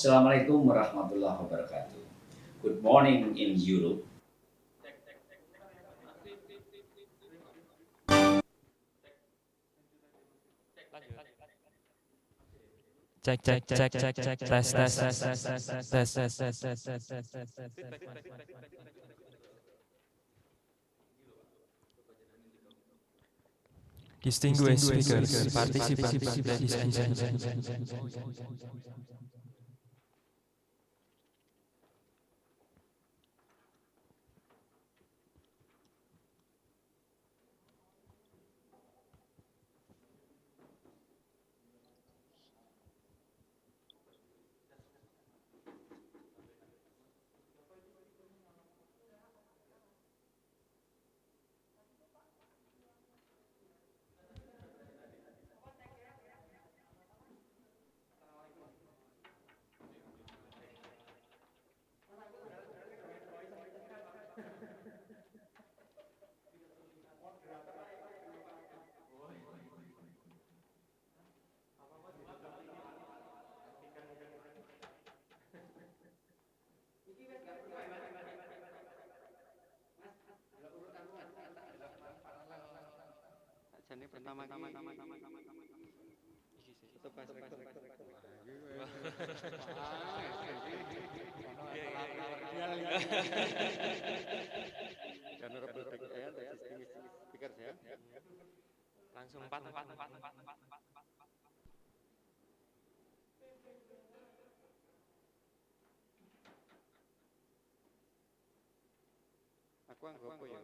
Assalamualaikum warahmatullahi wabarakatuh. Good morning in Europe. Cek cek cek cek cek tes tes tes Distinguished speakers, participants, ladies and gentlemen. Jadi pertama itu pas speaker ya. Langsung empat. Aku anggap apa ya?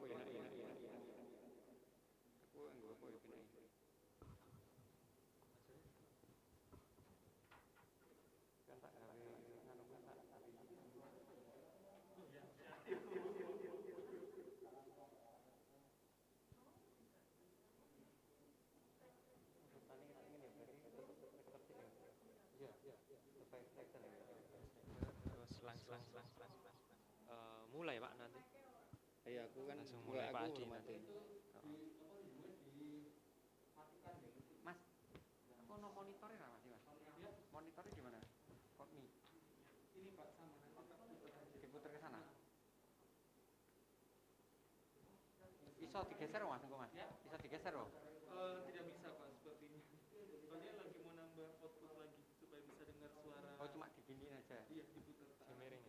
Terus langsung mulai Pak nanti. Iya, aku kan Langsung mulai Pak Adi nanti. Mas, aku no monitornya lah Mas. Monitornya gimana? Ini Pak sama diputer ke sana. Iso digeser Mas, Mas. Bisa digeser loh. Tidak bisa Pak sepertinya. Soalnya lagi mau nambah output lagi supaya bisa dengar suara. Oh, cuma diginiin aja. Iya, diputar. Miring.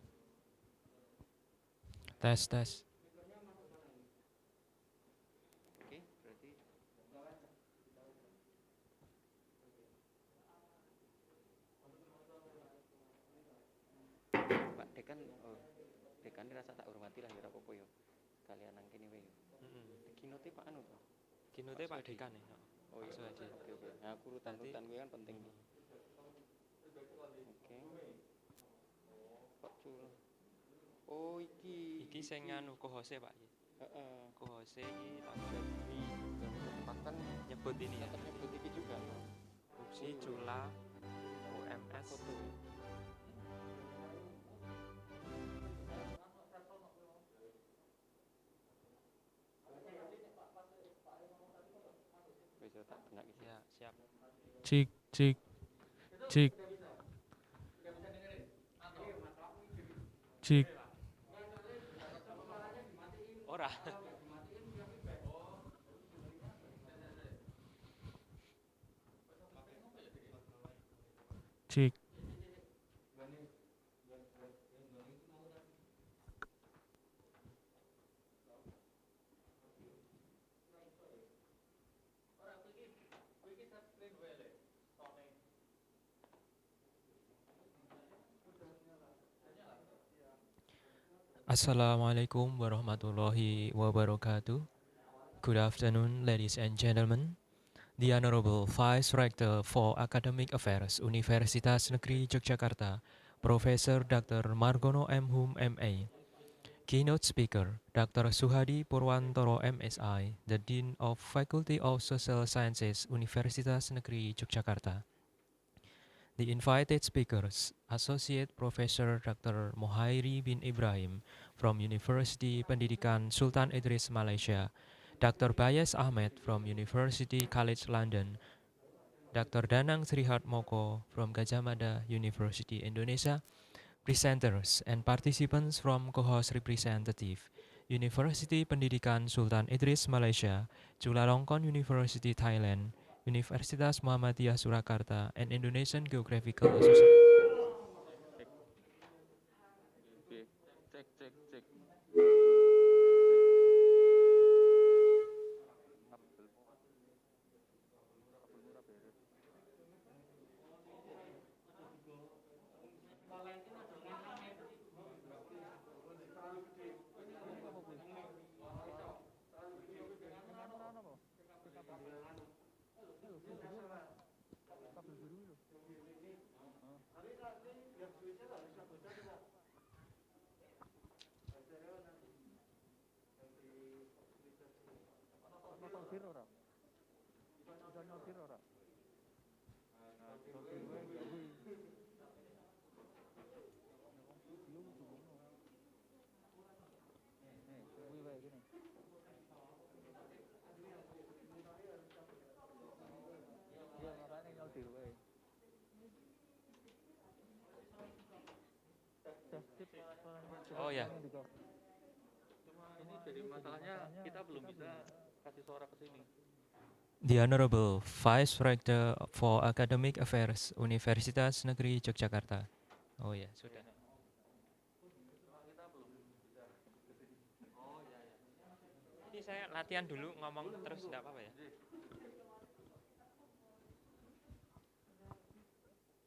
Tes tes. Oke, berarti Pak Dekan, Dekan ini rasa tak hormati lah ya apa ya. Sekalian nang kene wae. Keynote Pak anu to. Keynote Pak Dekan ya. Oh iya, Oke. Nah, aku urutan-urutan gue kan penting nih. Oke. Kok cul. Oh, iki sing anu co-host Pak. Heeh. Co-host iki tak Bahkan nyebut ini ya. nyebut iki juga. Opsi Cula UMS Foto. Wis tak benak iki. Ya, siap. Cik cik cik. Cik. Ora. Cik. Assalamualaikum warahmatullahi wabarakatuh. Good afternoon, ladies and gentlemen. The Honorable Vice Rector for Academic Affairs, Universitas Negeri Yogyakarta, Profesor Dr. Margono M. Hum, MA. Keynote Speaker, Dr. Suhadi Purwantoro, MSI, the Dean of Faculty of Social Sciences, Universitas Negeri Yogyakarta. The invited speakers, Associate Professor Dr. Mohairi bin Ibrahim from University Pendidikan Sultan Idris Malaysia, Dr. Bayes Ahmed from University College London, Dr. Danang Srihartmoko from Gadjah Mada University, Indonesia, presenters and participants from co-host representative, University Pendidikan Sultan Idris Malaysia, Chulalongkorn University Thailand, Universitas Muhammadiyah Surakarta, and Indonesian Geographical Association. Cek. Oh ya. Ini jadi masalahnya kita belum bisa kasih suara ke sini. The Honorable Vice Rector for Academic Affairs Universitas Negeri Yogyakarta. Oh ya, sudah. Ini saya latihan dulu ngomong terus enggak apa-apa ya.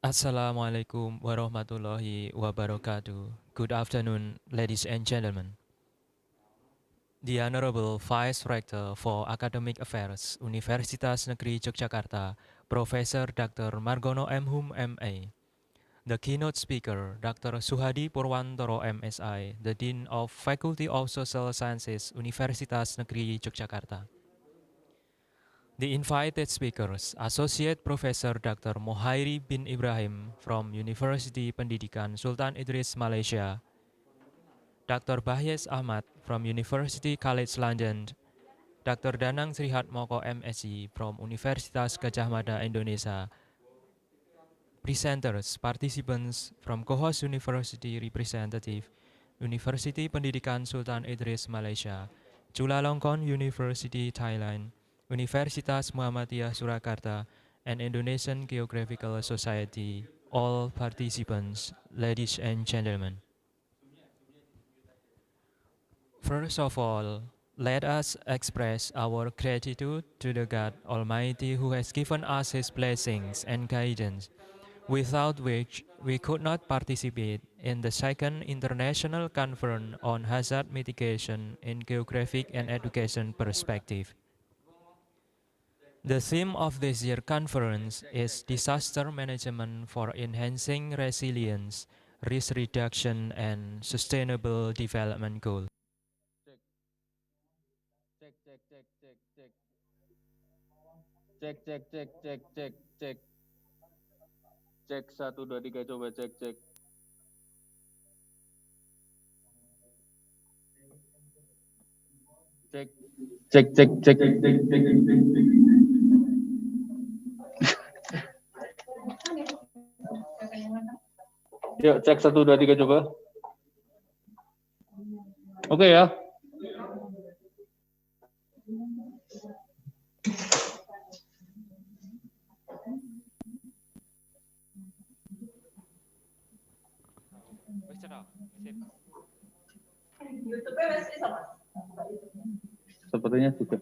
Assalamualaikum warahmatullahi wabarakatuh. Good afternoon, ladies and gentlemen. The Honorable Vice Rector for Academic Affairs Universitas Negeri Yogyakarta, Profesor Dr. Margono M. Hum, MA. The keynote speaker, Dr. Suhadi Purwantoro, MSI, the Dean of Faculty of Social Sciences Universitas Negeri Yogyakarta. The invited speakers, Associate Professor Dr. Mohairi bin Ibrahim from University Pendidikan Sultan Idris Malaysia, Dr. Bahyes Ahmad from University College London, Dr. Danang Srihartmoko MSc from Universitas Gadjah Mada Indonesia, presenters, participants from co-host university representative, University Pendidikan Sultan Idris Malaysia, Chulalongkorn University Thailand, Universitas Muhammadiyah Surakarta, and Indonesian Geographical Society, all participants, ladies and gentlemen. First of all, let us express our gratitude to the God Almighty who has given us His blessings and guidance, without which we could not participate in the second International Conference on Hazard Mitigation in Geographic and Education Perspective. The theme of this year's conference is Disaster Management for Enhancing Resilience, Risk Reduction, and Sustainable Development Goals. Cek. Cek 1 2 3 coba cek. Cek. Yuk cek 1 2 3 coba. Oke ya. Sepertinya sudah.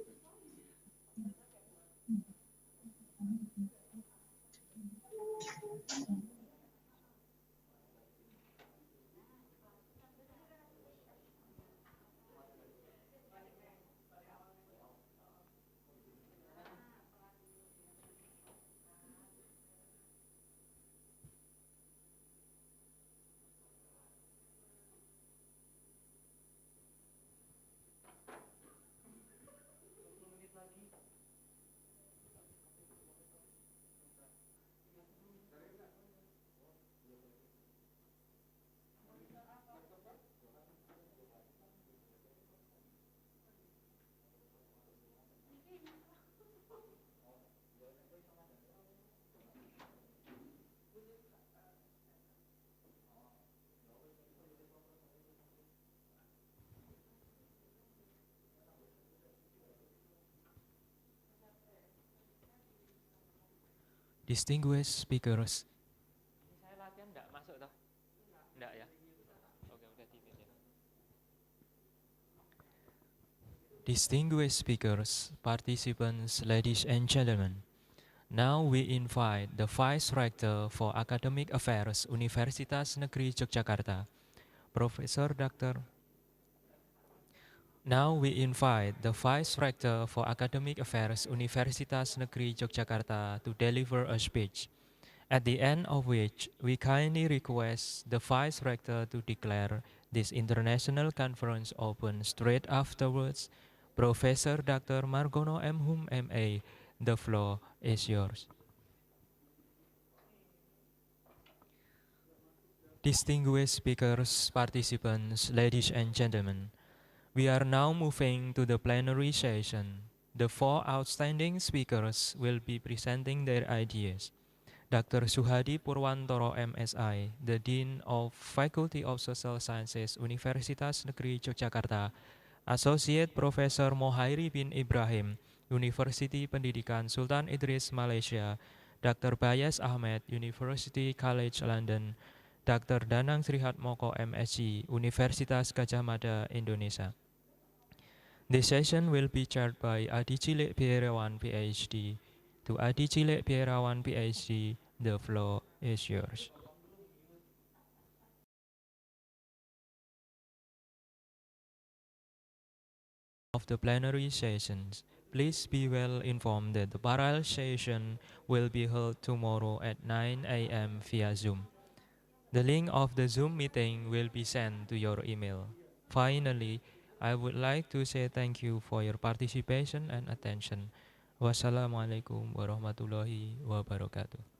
Distinguished speakers, Ini saya latihan enggak masuk toh? Enggak ya? Oke, udah di mute ya. distinguished speakers, participants, ladies and gentlemen. Now we invite the Vice Rector for Academic Affairs Universitas Negeri Yogyakarta, Professor Dr. Now we invite the Vice Rector for Academic Affairs Universitas Negeri Yogyakarta to deliver a speech, at the end of which we kindly request the Vice Rector to declare this international conference open straight afterwards. Professor Dr. Margono M. Hum, MA, the floor is yours. Distinguished speakers, participants, ladies and gentlemen, we are now moving to the plenary session. The four outstanding speakers will be presenting their ideas. Dr. Suhadi Purwantoro MSI, the Dean of Faculty of Social Sciences Universitas Negeri Yogyakarta, Associate Professor Mohairi bin Ibrahim, University Pendidikan Sultan Idris Malaysia, Dr. Bayas Ahmed, University College London, Dr. Danang Srihatmoko MSc, Universitas Gadjah Mada, Indonesia. This session will be chaired by Adi Cilik Pierawan PhD. To Adi Cilik Pierawan PhD, the floor is yours. Of the plenary sessions, please be well informed that the parallel session will be held tomorrow at 9 a.m. via Zoom. The link of the Zoom meeting will be sent to your email. Finally, I would like to say thank you for your participation and attention. Wassalamualaikum warahmatullahi wabarakatuh.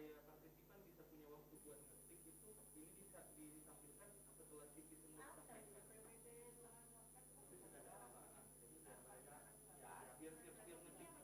supaya partisipan bisa punya waktu buat ngetik itu ini bisa ditampilkan setelah CV semua disampaikan. Biar siap-siap ngetik.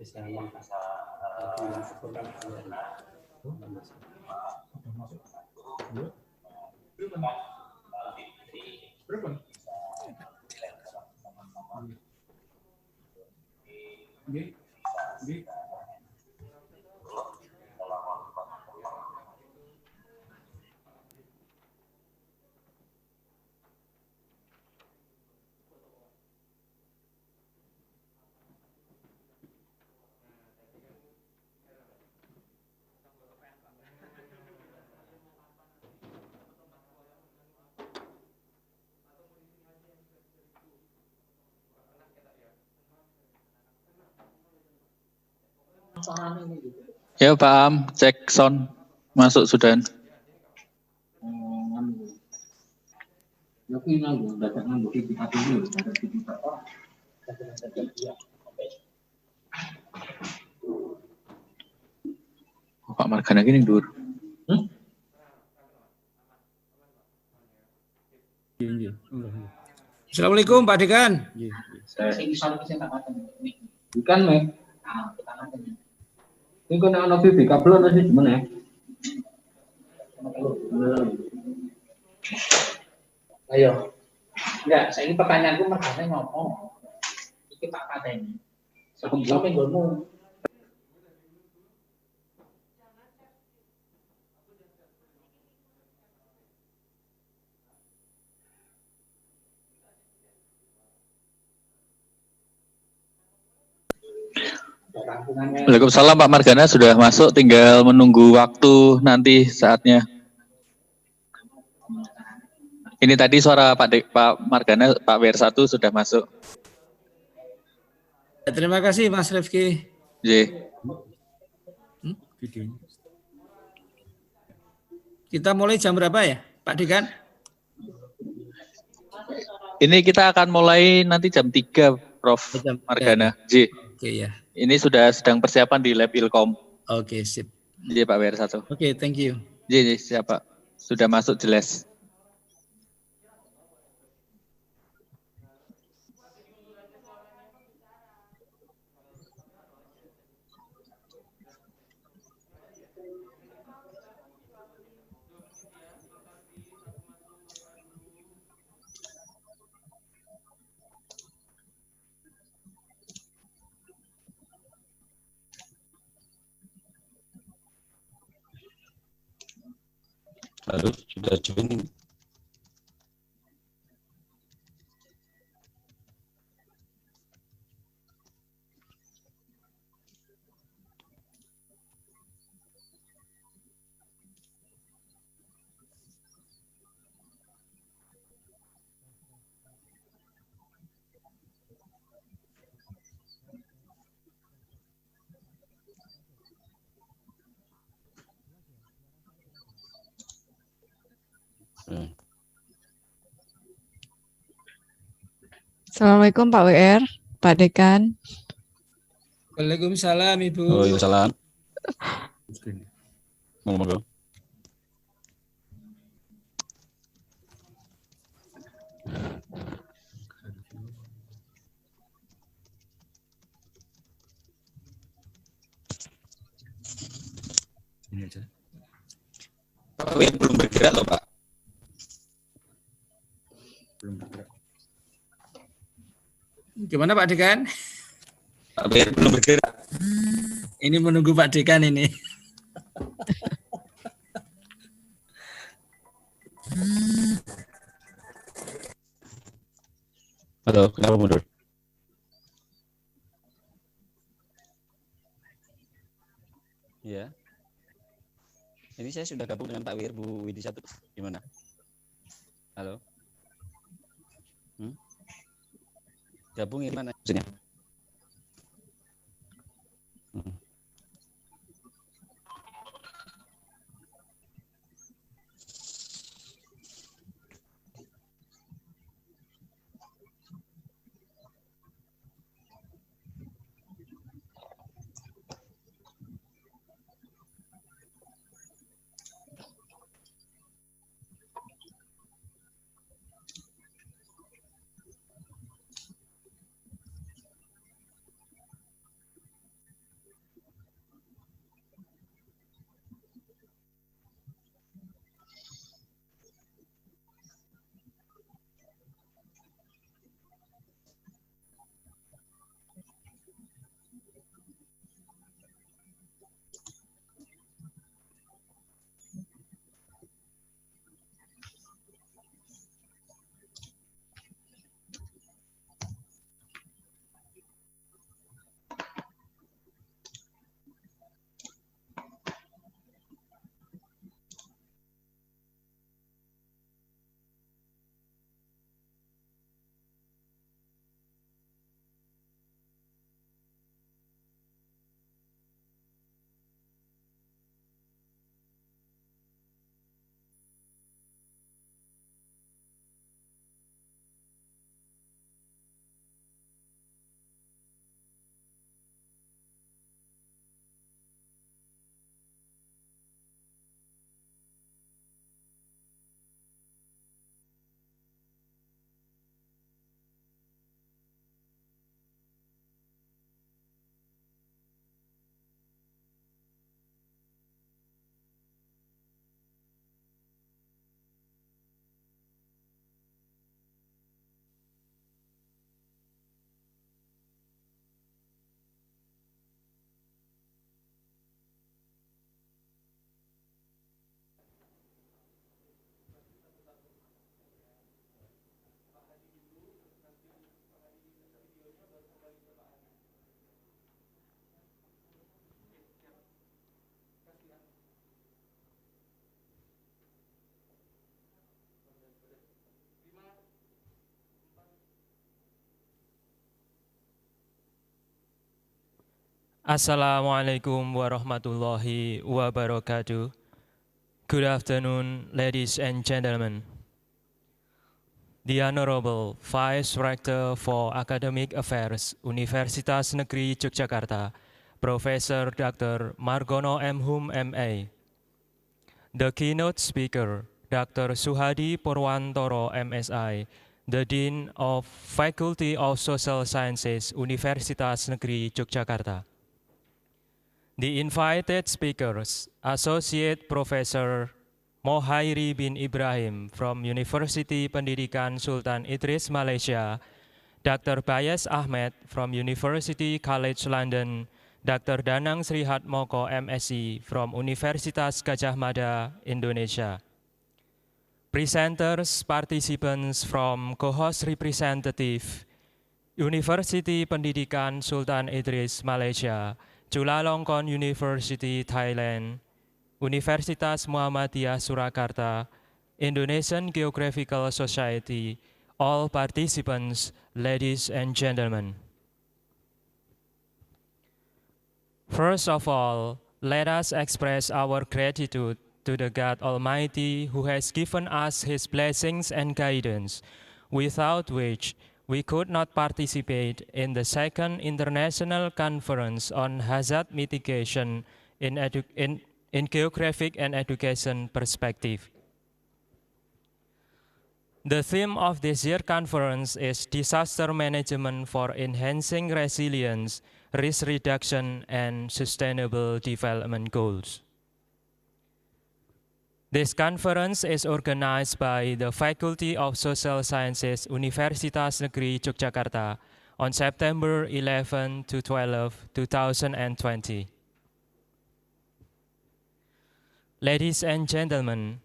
Bisa Ya Pak Am, cek sound masuk sudah. Tapi nanggung datang nanggung kita dulu ada kita orang. Pak Margana gini dur. Assalamualaikum Pak Dekan. Ikan me. Ini kena anak BPK belum nasi gimana ya? Ayo. Enggak, saya ini pertanyaanku makanya ngomong. Iki tak pateni. Sampai ngomong. Waalaikumsalam Pak Margana sudah masuk, tinggal menunggu waktu nanti saatnya. Ini tadi suara Pak Margana, Pak WR1 sudah masuk. Terima kasih Mas Rifki. J. Kita mulai jam berapa ya Pak Dekan? Ini kita akan mulai nanti jam 3 Prof. Margana. J. Oke ya. Ini sudah sedang persiapan di Lab Ilkom. Oke sip. J Pak WR1. Oke, thank you. J siapa? Sudah masuk jelas. Lalu sudah join. Assalamualaikum Pak WR, Pak Dekan. Waalaikumsalam Ibu. Waalaikumsalam. Monggo. Ini aja. Pak WR belum bergerak loh Pak. Belum bergerak. Gimana Pak Dekan? Pak WR belum bergerak. Ini menunggu Pak Dekan ini. Halo, kenapa mundur? Ya. Ini saya sudah gabung dengan Pak WR Bu Widi 1. Gimana? Halo. Gabung gimana maksudnya? Assalamualaikum warahmatullahi wabarakatuh. Good afternoon, ladies and gentlemen. The Honorable Vice Rector for Academic Affairs, Universitas Negeri Yogyakarta, Professor Dr. Margono M. Hum, MA. The keynote speaker, Dr. Suhadi Purwantoro, MSI, the Dean of Faculty of Social Sciences, Universitas Negeri Yogyakarta. The invited speakers, Associate Professor Mohairi bin Ibrahim from University Pendidikan Sultan Idris, Malaysia, Dr. Bayes Ahmed from University College London, Dr. Danang Srihat Moko, MSc from Universitas Gadjah Mada, Indonesia. Presenters, participants from co-host representative, University Pendidikan Sultan Idris, Malaysia, Chulalongkorn University, Thailand, Universitas Muhammadiyah Surakarta, Indonesian Geographical Society, all participants, ladies and gentlemen. First of all, let us express our gratitude to the God Almighty who has given us His blessings and guidance, without which we could not participate in the second International Conference on Hazard Mitigation in Geographic and Education Perspective. The theme of this year's conference is Disaster Management for Enhancing Resilience, Risk Reduction, and Sustainable Development Goals. This conference is organized by the Faculty of Social Sciences, Universitas Negeri Yogyakarta on September 11 to 12, 2020. Ladies and gentlemen,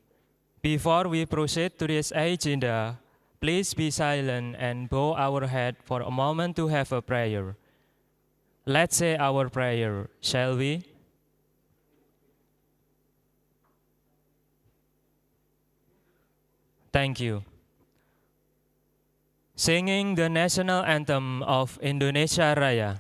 before we proceed to this agenda, please be silent and bow our head for a moment to have a prayer. Let's say our prayer, shall we? Thank you. Singing the national anthem of Indonesia Raya.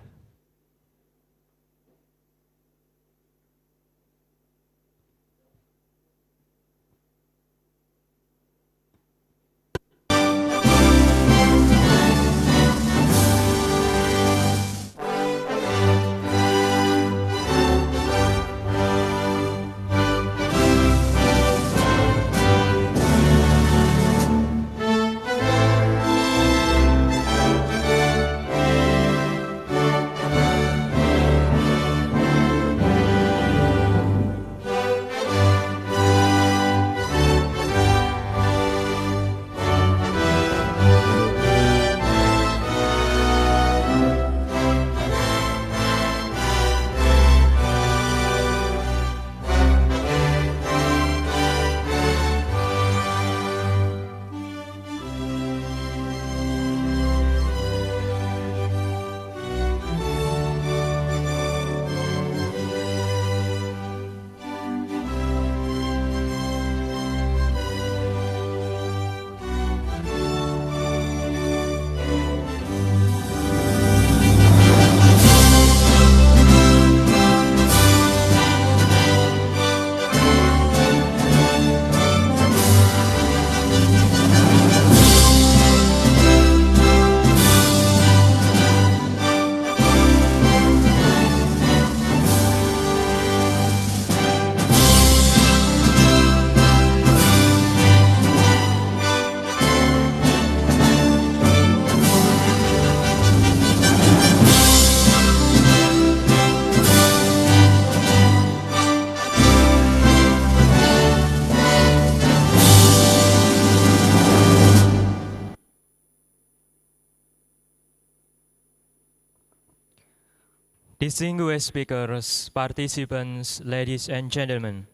Distinguished speakers, participants, ladies and gentlemen.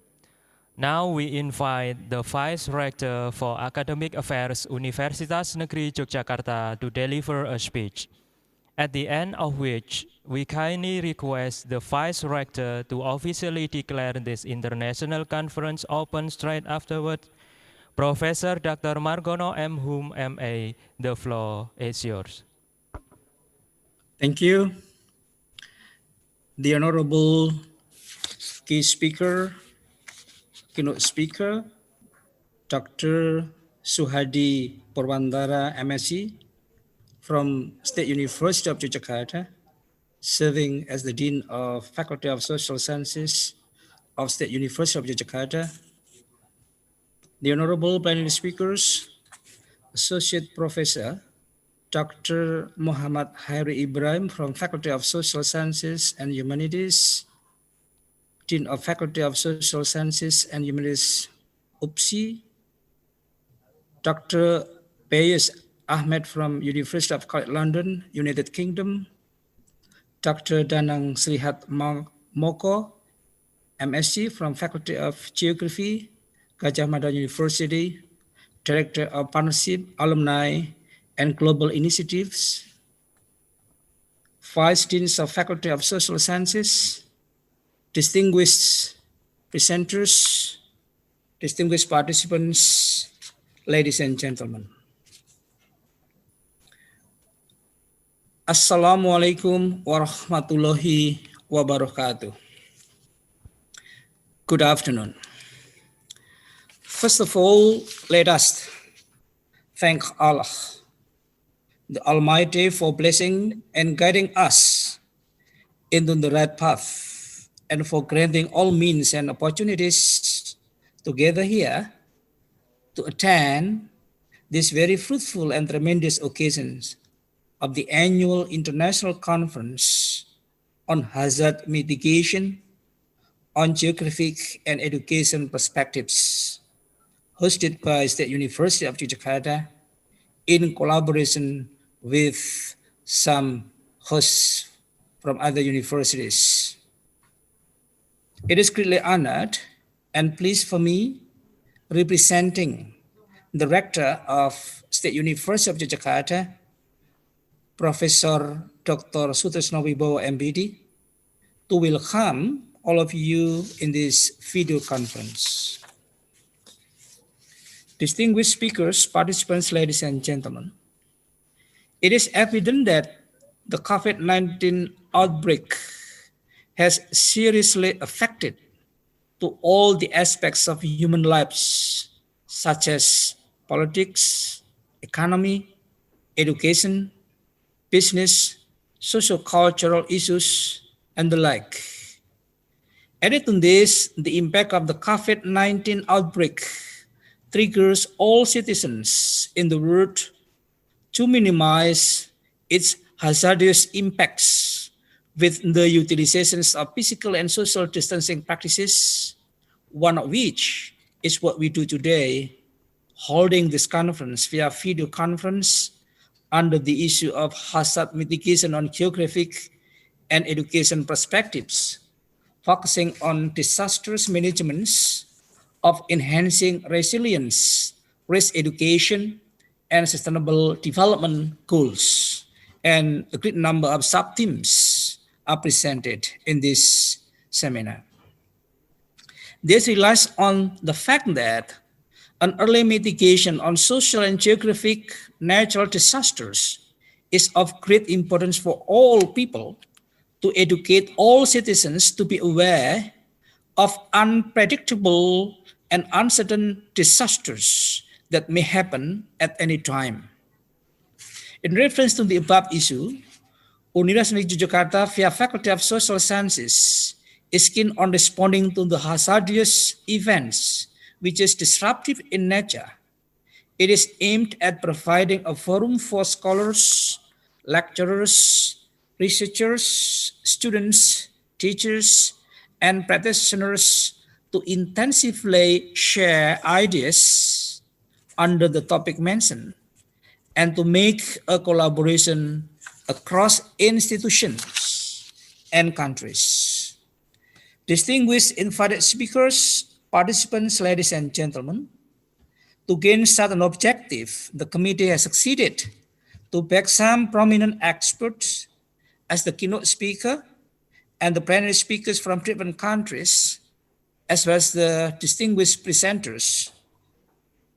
Now we invite the Vice Rector for Academic Affairs, Universitas Negeri Yogyakarta to deliver a speech, at the end of which we kindly request the Vice Rector to officially declare this international conference open straight afterward. Professor Dr. Margono M. Hum, MA, the floor is yours. Thank you. the Honorable Keynote Speaker, Dr. Suhadi Purwandara, MSc, from State University of Yogyakarta, serving as the Dean of Faculty of Social Sciences of State University of Yogyakarta, the Honorable Plenary Speakers, Associate Professor Dr. Muhammad Hairi Ibrahim from Faculty of Social Sciences and Humanities, Dean of Faculty of Social Sciences and Humanities, UPSI, Dr. Bayes Ahmed from University of College London, United Kingdom, Dr. Danang Srihat Moko, MSc from Faculty of Geography, Gajah Mada University, Director of Partnership, Alumni, and Global Initiatives, Vice Deans of Faculty of Social Sciences, distinguished presenters, distinguished participants, ladies and gentlemen. Assalamualaikum warahmatullahi wabarakatuh. Good afternoon. First of all, let us thank Allah, the Almighty, for blessing and guiding us into the right path and for granting all means and opportunities to gather here to attend these very fruitful and tremendous occasions of the annual International Conference on Hazard Mitigation on Geographic and Education Perspectives, hosted by State University of Yogyakarta in collaboration with some hosts from other universities. It is greatly honored and pleased for me, representing the Rector of State University of Yogyakarta, Professor Dr. Sutresno Wibowo MBD, to welcome all of you in this video conference. Distinguished speakers, participants, ladies and gentlemen, it is evident that the COVID-19 outbreak has seriously affected to all the aspects of human lives, such as politics, economy, education, business, socio-cultural issues, and the like. Added to this, the impact of the COVID-19 outbreak triggers all citizens in the world to minimize its hazardous impacts with the utilizations of physical and social distancing practices, one of which is what we do today, holding this conference via video conference under the issue of hazard mitigation on geographic and education perspectives, focusing on disasters management, of enhancing resilience, risk education, and sustainable development goals. And a great number of sub-themes are presented in this seminar. This relies on the fact that an early mitigation on social and geographic natural disasters is of great importance for all people, to educate all citizens to be aware of unpredictable and uncertain disasters that may happen at any time. In reference to the above issue, University of Yogyakarta via Faculty of Social Sciences is keen on responding to the hazardous events which is disruptive in nature. It is aimed at providing a forum for scholars, lecturers, researchers, students, teachers, and practitioners to intensively share ideas under the topic mentioned and to make a collaboration across institutions and countries. Distinguished invited speakers, participants, ladies and gentlemen, to gain such an objective, the committee has succeeded to back some prominent experts as the keynote speaker and the plenary speakers from different countries, as well as the distinguished presenters.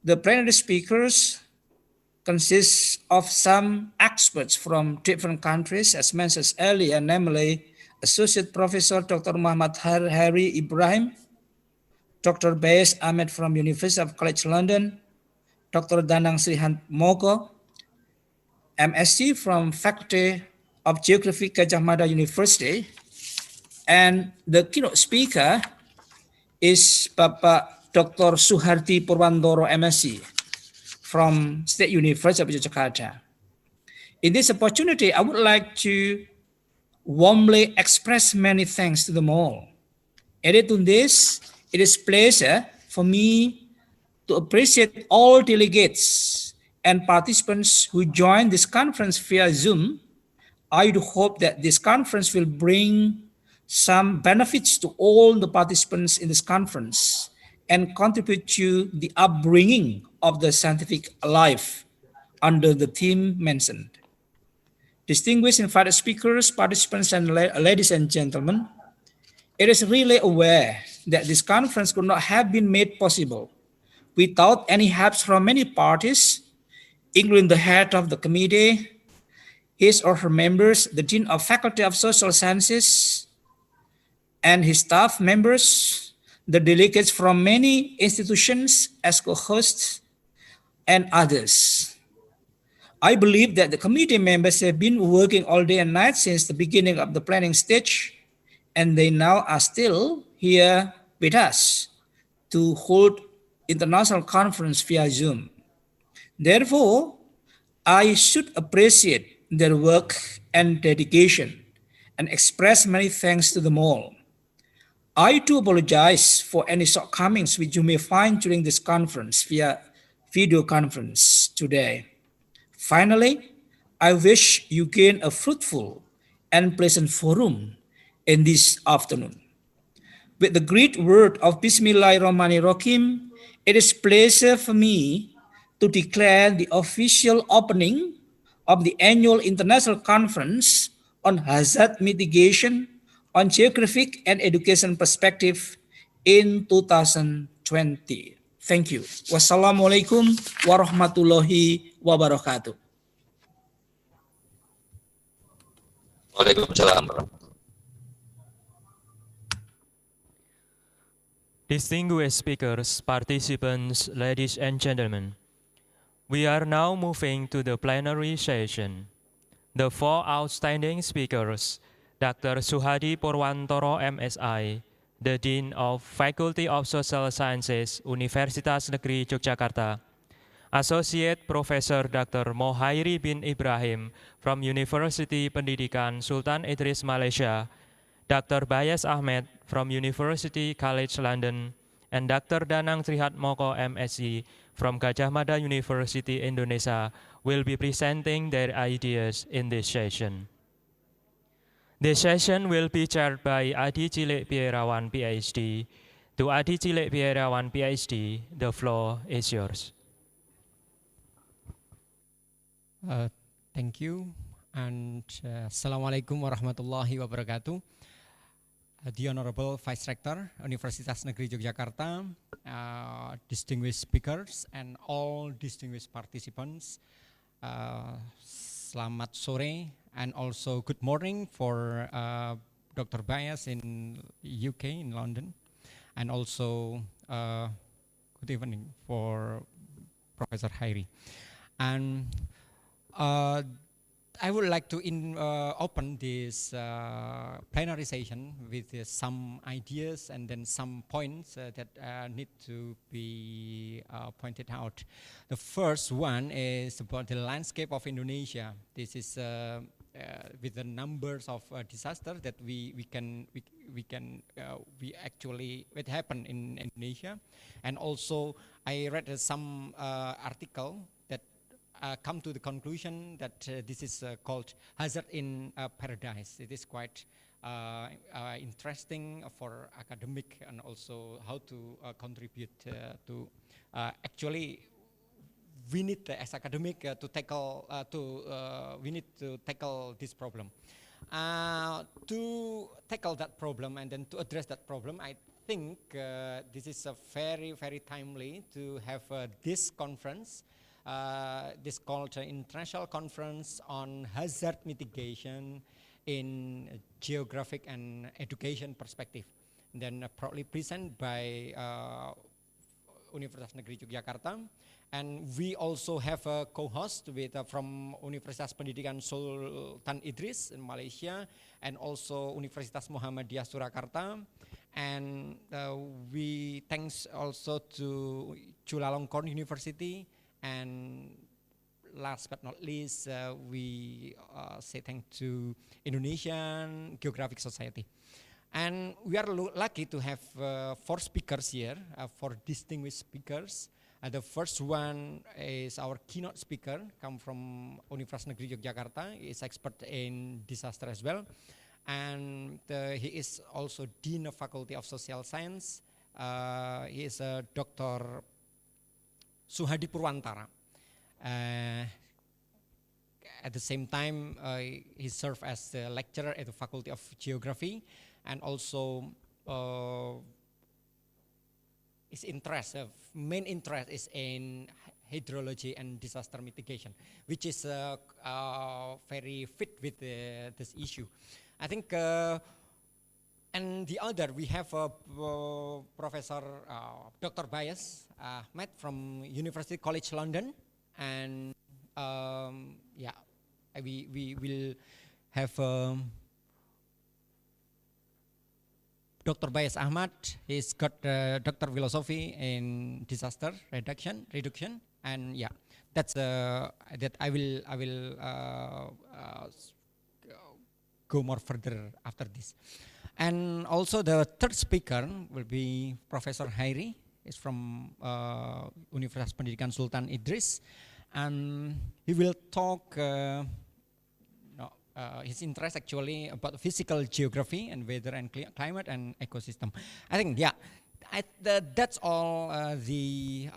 The plenary speakers consist of some experts from different countries, as mentioned earlier, namely Associate Professor Dr. Muhammad Hari Ibrahim, Dr. Bayes Ahmed from University of College London, Dr. Danang Srihant Moko, MSc from Faculty of Geography Gajah Mada University, and the keynote speaker is Bapak Dr. Suharti Purwantoro MSc from State University of Yogyakarta. In this opportunity, I would like to warmly express many thanks to them all. Added to this, it is a pleasure for me to appreciate all delegates and participants who joined this conference via Zoom. I do hope that this conference will bring some benefits to all the participants in this conference and contribute to the upbringing of the scientific life under the theme mentioned. Distinguished invited speakers, participants, and ladies and gentlemen, it is really aware that this conference could not have been made possible without any help from many parties, including the head of the committee, his or her members, the Dean of Faculty of Social Sciences, and his staff members, the delegates from many institutions as co-hosts, and others. I believe that the committee members have been working all day and night since the beginning of the planning stage, and they now are still here with us to hold international conference via Zoom. Therefore, I should appreciate their work and dedication and express many thanks to them all. I too apologize for any shortcomings which you may find during this conference via video conference today. Finally, I wish you gain a fruitful and pleasant forum in this afternoon. With the great word of Bismillahirrahmanirrahim, it is pleasure for me to declare the official opening of the annual international conference on hazard mitigation on geographic and education perspective in 2020. Thank you. Wassalamualaikum warahmatullahi wabarakatuh. Waalaikumsalam. Distinguished speakers, participants, ladies and gentlemen, we are now moving to the plenary session. The four outstanding speakers, Dr. Suhadi Purwantoro MSI, the Dean of Faculty of Social Sciences, Universitas Negeri Yogyakarta, Associate Professor Dr. Mohairi bin Ibrahim from University Pendidikan Sultan Idris Malaysia, Dr. Bayes Ahmed from University College London, and Dr. Danang Trihat Moko MSc from Gajah Mada University Indonesia will be presenting their ideas in this session. This session will be chaired by Adi Cilek Pierawan PhD. To Adi Cilek Pierawan PhD, the floor is yours. Thank you, and Assalamualaikum warahmatullahi wabarakatuh. The Honorable Vice Rector, Universitas Negeri Yogyakarta, distinguished speakers, and all distinguished participants, selamat sore, and also good morning for Dr. Bayes in UK, in London, and also good evening for Professor Hairi. And I would like to open this plenary session with some ideas and then some points that need to be pointed out. The first one is about the landscape of Indonesia. This is with the numbers of disasters that we actually what happened in Indonesia, and also I read some article that come to the conclusion that this is called hazard in paradise. It is quite interesting for academic, and also how to contribute to actually we need as academic to tackle we need to tackle this problem. To tackle that problem and then to address that problem, I think this is a very timely to have this conference. This called International Conference on Hazard Mitigation in geographic and education perspective. Then proudly presented by Universitas Negeri Yogyakarta, and we also have a co-host with from Universitas Pendidikan Sultan Idris in Malaysia, and also Universitas Muhammadiyah Surakarta, and we thanks also to Chulalongkorn University, and last but not least we say thank to Indonesian Geographic Society. And we are lucky to have 4 speakers here, 4 distinguished speakers. The first one is our keynote speaker, come from Universitas Negeri Yogyakarta. He is expert in disaster as well. And he is also Dean of Faculty of Social Science. He is Dr. Suhadi Purwantara. At the same time, he served as the lecturer at the Faculty of Geography, and also his main interest is in hydrology and disaster mitigation, which is very fit with this issue. I think, and the other, we have Professor Dr. Bayes Ahmed from University College London, and yeah, we will have Dr. Bayes Ahmad. He's got Dr. Philosophy in disaster reduction, and yeah, that's that I will go more further after this. And also the third speaker will be Professor Hairi. He's from Universitas Pendidikan Sultan Idris, and he will talk. His interest actually about physical geography and weather and climate and ecosystem. I think, yeah, that's all the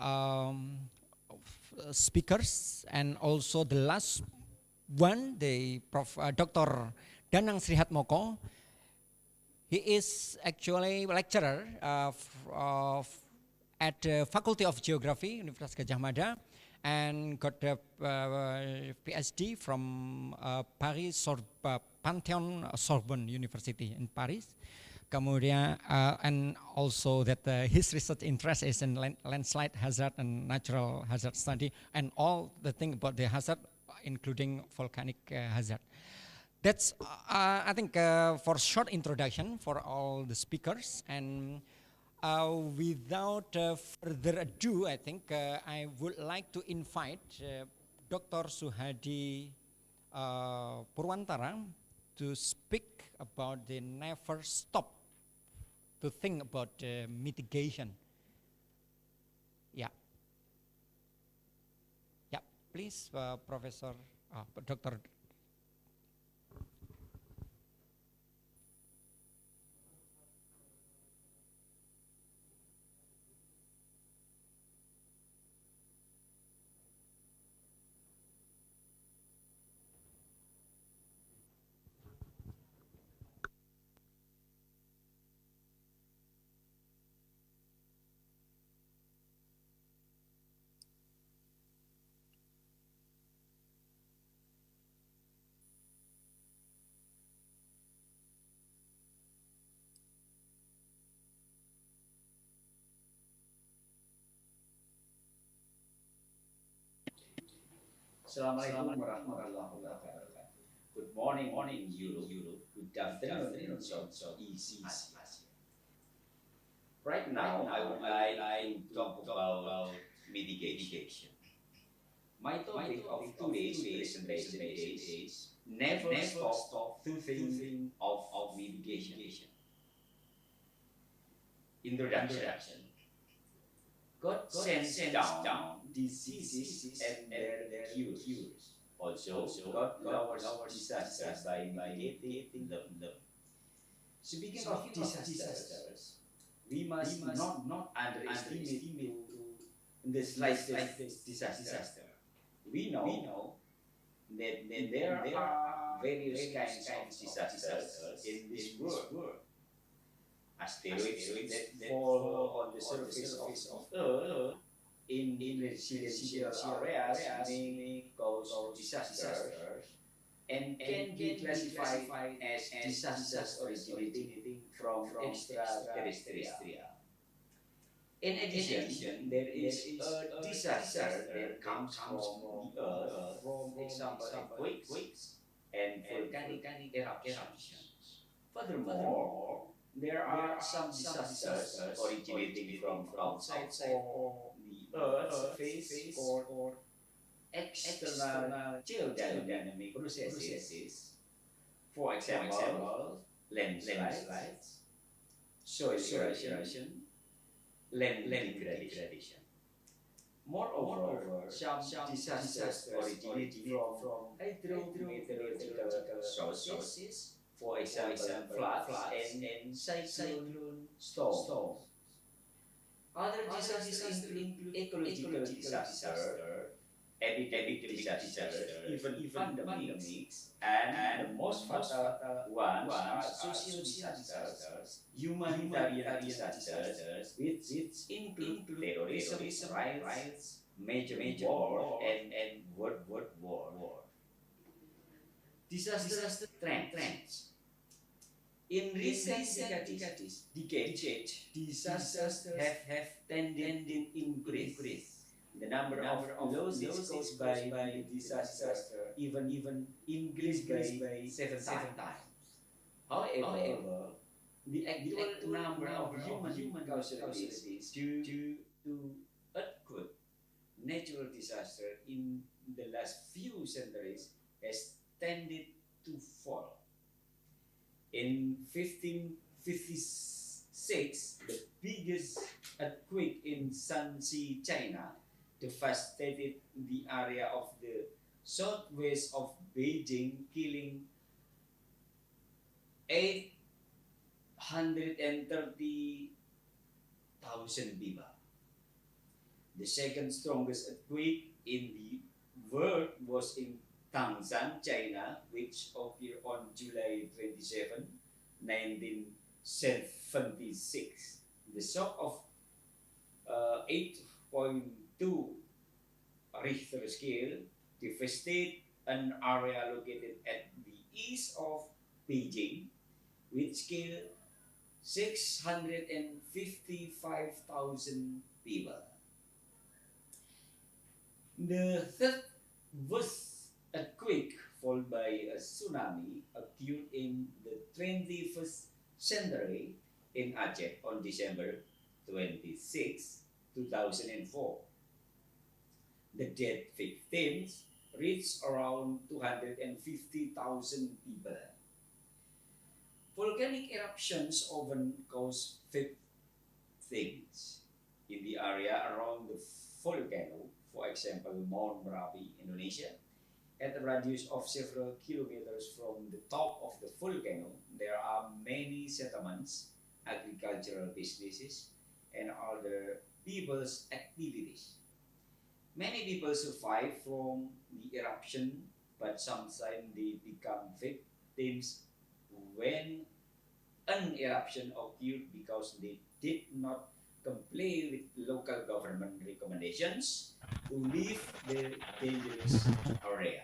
speakers. And also the last one, the Dr. Danang Srihatmoko. He is actually a lecturer at the Faculty of Geography, Universitas Gadjah Mada, and got a PhD from Paris Panthéon Sorbonne University in Paris. Kemudian, and also that his research interest is in landslide hazard and natural hazard study, and all the thing about the hazard, including volcanic hazard. That's, I think, for short introduction for all the speakers. And without further ado, I think I would like to invite Dr. Suhadi Purwantara to speak about the never stop to think about mitigation. Yeah. Yeah, please, Professor, Dr. Assalamualaikum warahmatullahi wabarakatuh. Good morning in Europe. Good afternoon in Southeast Asia. Right now, I would like to talk about mitigation. My topic of today's presentation is never stop to think of mitigation. Introduction. God sends down diseases and their cures. Also, God lowers disasters by mitigating them. Speaking of disasters, we must not underestimate the slightest disaster. We know that there are various kinds of disasters in this world. Asteroids that fall on the surface of Earth in residential areas may cause disasters, and can be classified as disasters originating from extraterrestrial. In addition, there is a disaster that comes from the Earth, for example, earthquakes and volcanic eruptions. Furthermore, there are some disasters originating from outside or the Earth's face or external geodynamic processes. For example, landslides, soil erosion, land degradation. Moreover, some disasters originate from hydrometeorological sources, for example, floods and cyclone storms. Other disasters include ecological disaster, epidemic disasters, even pandemics, and the most fatal ones are social disasters, humanitarian disasters, which include terrorism, riots, major war, and world war. Disaster trends. In recent decades, disasters have tended to increase. The number of losses caused by disaster even increased by seven times. However, the actual number of human casualties due to earthquake, natural disaster in the last few centuries has tended to fall. In 1556, the biggest earthquake in Shanxi, China, devastated the area of the southwest of Beijing, killing 830,000 people. The second strongest earthquake in the world was in Tangshan, China, which occurred on July 27, 1976. The shock of 8.2 Richter scale devastated an area located at the east of Beijing with scale 655,000 people. The third worst earthquake, followed by a tsunami, occurred in the 21st century in Aceh on December 26, 2004. The dead victims reached around 250,000 people. Volcanic eruptions often cause things in the area around the volcano, for example, Mount Merapi, Indonesia. At a radius of several kilometers from the top of the volcano, there are many settlements, agricultural businesses, and other people's activities. Many people survive from the eruption, but sometimes they become victims when an eruption occurred because they did not comply with local government recommendations to leave the dangerous area.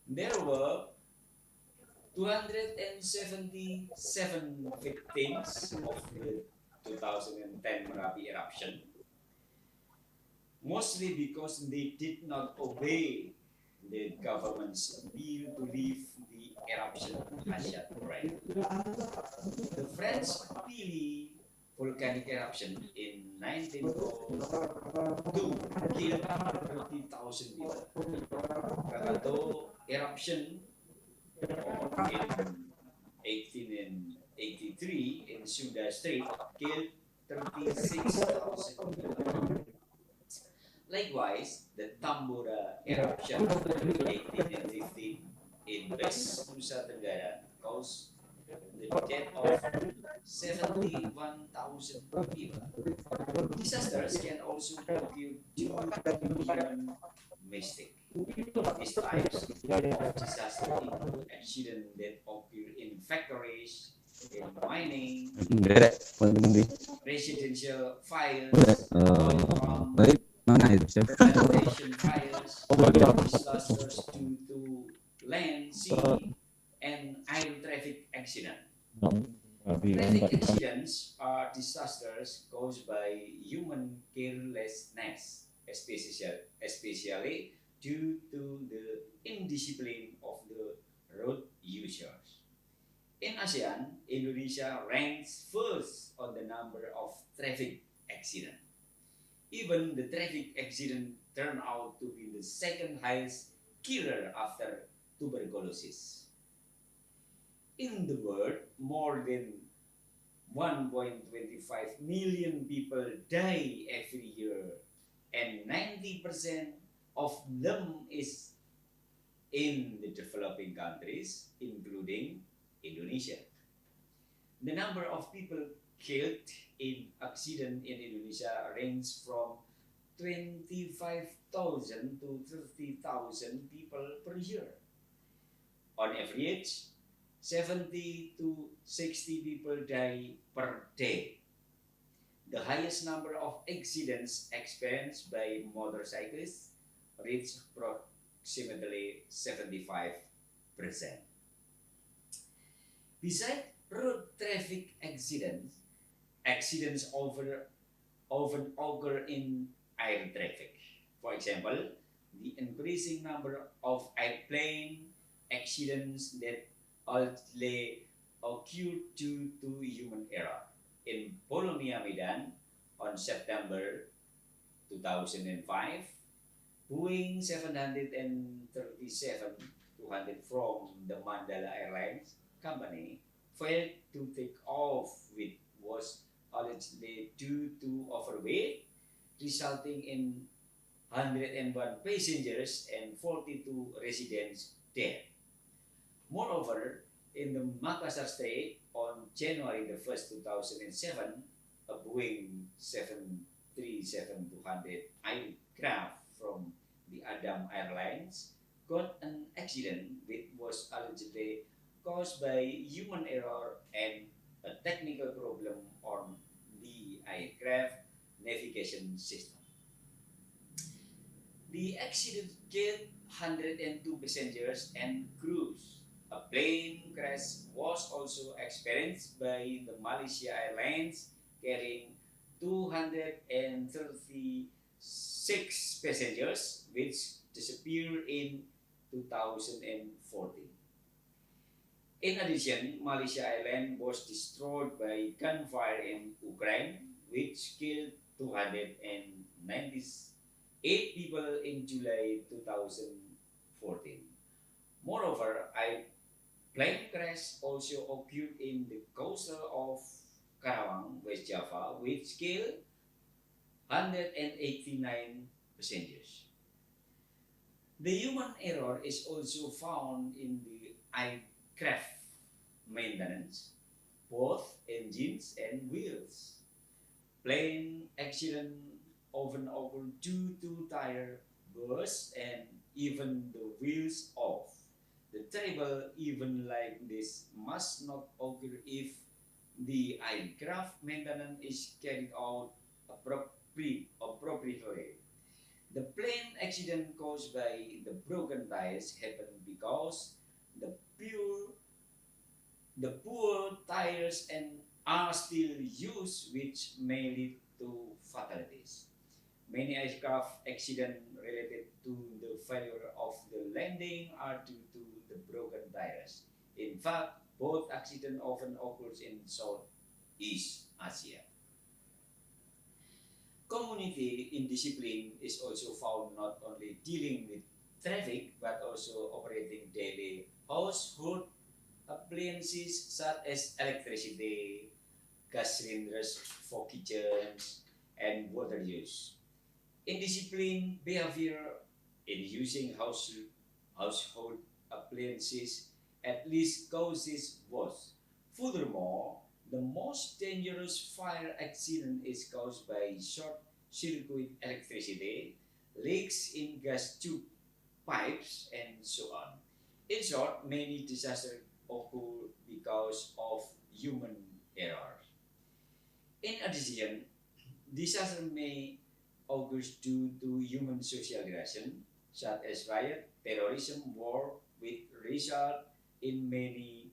There were 277 victims of the 2010 Merapi eruption, mostly because they did not obey the government's appeal to leave the eruption hazard area. The French Pili volcanic eruption in 1902 killed 30,000 people. Krakatoa eruption in 1883 in Sunda Strait killed 36,000 people. Likewise, the Tambora eruption in 1815 in West Nusa Tenggara caused the death of 71,000 people. Disasters can also occur due to human mistake. These types of disaster include accidents that occur in factories, in mining, residential fires, oil palm, plantation fires, disasters due to land sea and air traffic accident. Traffic accidents are disasters caused by human carelessness, especially due to the indiscipline of the road users. In ASEAN, Indonesia ranks first on the number of traffic accidents. Even the traffic accident turned out to be the second highest killer after tuberculosis. In the world, more than 1.25 million people die every year, and 90% of them is in the developing countries, including Indonesia. The number of people killed in accident in Indonesia ranges from 25,000 to 30,000 people per year. On average, 70 to 60 people die per day. The highest number of accidents experienced by motorcyclists reached approximately 75%. Besides road traffic accidents, accidents often occur in air traffic. For example, the increasing number of airplane accidents that ultimately occurred due to human error. In Bologna, Medan, on September 2005, Boeing 737-200 from the Mandala Airlines company failed to take off, which was allegedly due to overweight, resulting in 101 passengers and 42 residents dead. Moreover, in the Makassar state on January the 1st, 2007, a Boeing 737-200 aircraft from the Adam Airlines got an accident which was allegedly caused by human error and a technical problem on the aircraft navigation system. The accident killed 102 passengers and crews. A plane crash was also experienced by the Malaysia Airlines carrying 236 passengers, which disappeared in 2014. In addition, Malaysia Airlines was destroyed by gunfire in Ukraine, which killed 298 people in July 2014. Moreover, a plane crash also occurred in the coastal of Karawang, West Java, which killed 189 passengers. The human error is also found in the aircraft maintenance, both engines and wheels. Plane accident often occur due to tire burst and even the wheels off. The terrible event like this must not occur if the aircraft maintenance is carried out appropriately. The plane accident caused by the broken tires happened because the pure the poor tires and are still used, which may lead to fatalities. Many aircraft accidents related to the failure of the landing are due to the broken tires. In fact, both accidents often occurs in Southeast Asia. Community indiscipline is also found not only dealing with traffic but also operating daily household appliances such as electricity, gas cylinders for kitchens, and water use. Indisciplined behavior in using household appliances at least causes both. Furthermore, the most dangerous fire accident is caused by short circuit electricity, leaks in gas tube pipes, and so on. In short, many disasters occur because of human error. In addition, disaster may occur due to human social aggression, such as riot, terrorism, war, with result in many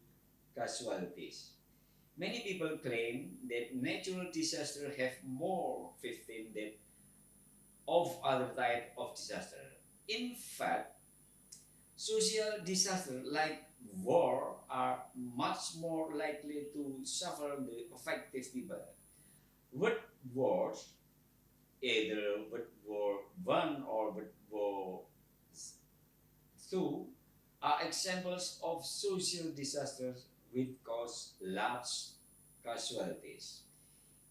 casualties. Many people claim that natural disasters have more victims than of other type of disaster. In fact, social disasters like war are much more likely to suffer the affected people. World wars, either World War One or World War II, are examples of social disasters which cause large casualties.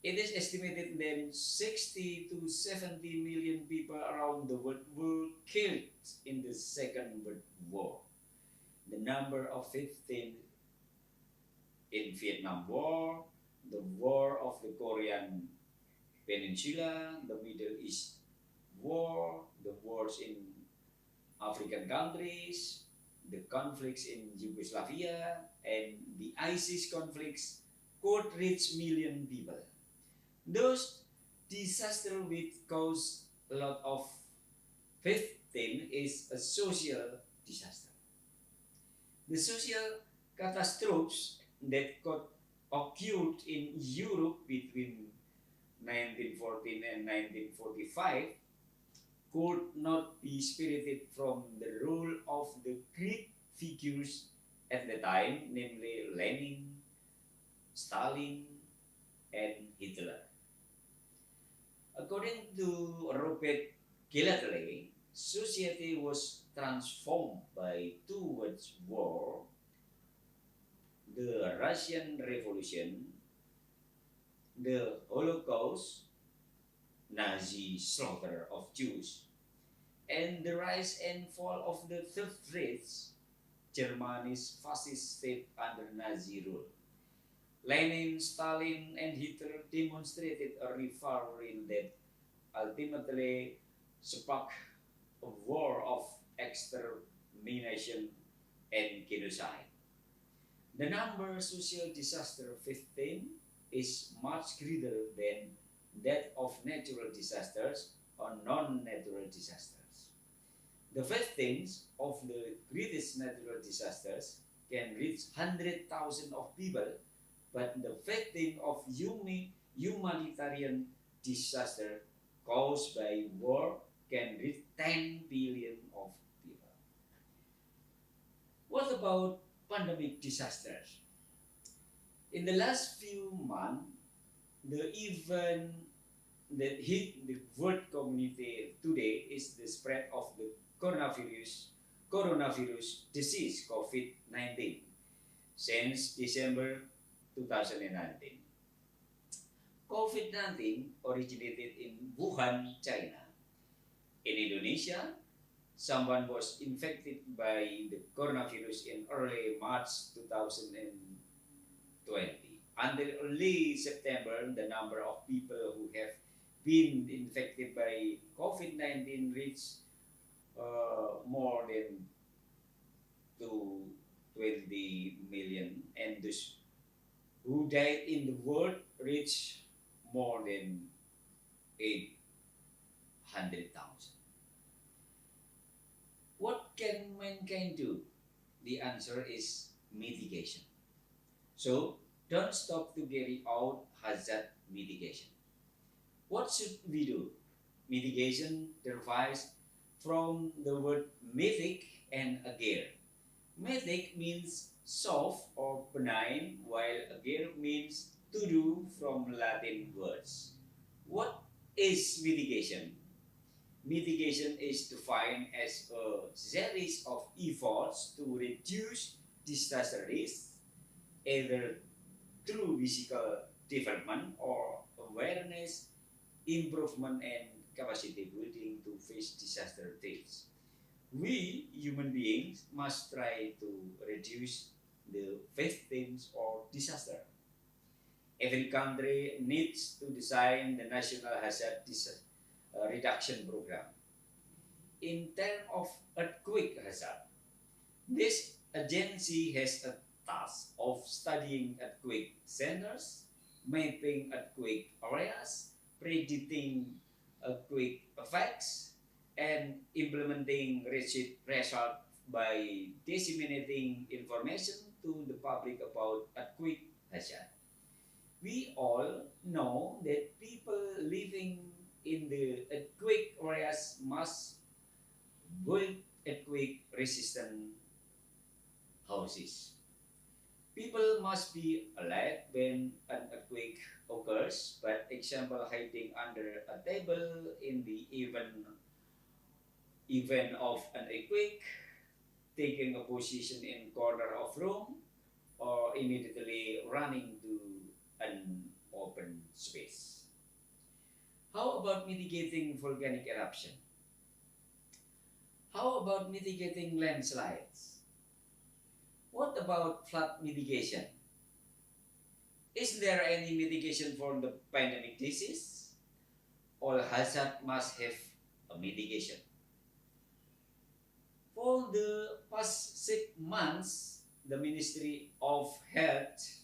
It is estimated that 60 to 70 million people around the world were killed in the Second World War. The number of victims in Vietnam War, the War of the Korean Peninsula, the Middle East War, the wars in African countries, the conflicts in Yugoslavia, and the ISIS conflicts could reach million people. Those disasters which cause a lot of victims is a social disaster. The social catastrophes that got occurred in Europe between 1914 and 1945 could not be spirited from the role of the Greek figures at the time, namely Lenin, Stalin, and Hitler. According to Robert Guillory, society was transformed by two world wars, the Russian Revolution, the Holocaust, Nazi slaughter of Jews, and the rise and fall of the Third Reich, Germany's fascist state under Nazi rule. Lenin, Stalin, and Hitler demonstrated a rivalry that ultimately sparked a war of extermination and genocide. The number of social disaster victims is much greater than that of natural disasters or non-natural disasters. The victims of the greatest natural disasters can reach 100,000 of people, but the victim of humanitarian disaster caused by war can reach 10 billion of people. What about pandemic disasters? In the last few months, the event that hit the world community today is the spread of the coronavirus disease COVID-19 since December 2019. COVID-19 originated in Wuhan, China. In Indonesia, someone was infected by the coronavirus in early March 2020. Until early September, the number of people who have been infected by COVID-19 reached more than 20 million, and those who died in the world reached more than 800,000. What can mankind do? The answer is mitigation. So, don't stop to carry out hazard mitigation. What should we do? Mitigation derives from the word mitig and agere. Mitig means soft or benign, while agere means to do from Latin words. What is mitigation? Mitigation is defined as a series of efforts to reduce disaster risk, either through physical development or awareness, improvement, and capacity building to face disaster threats. We human beings must try to reduce the victims of disaster. Every country needs to design the national hazard reduction program. In terms of earthquake hazard, this agency has a task of studying earthquake centers, mapping earthquake areas, predicting earthquake effects, and implementing resource by disseminating information to the public about earthquake hazard. We all know that people living in the earthquake areas must build earthquake resistant houses. People must be alert when an earthquake occurs, but example hiding under a table in the event of an earthquake, taking a position in corner of room, or immediately running to an open space. How about mitigating volcanic eruption? How about mitigating landslides? What about flood mitigation? Is there any mitigation for the pandemic disease? All hazard must have a mitigation. For the past 6 months, the Ministry of Health,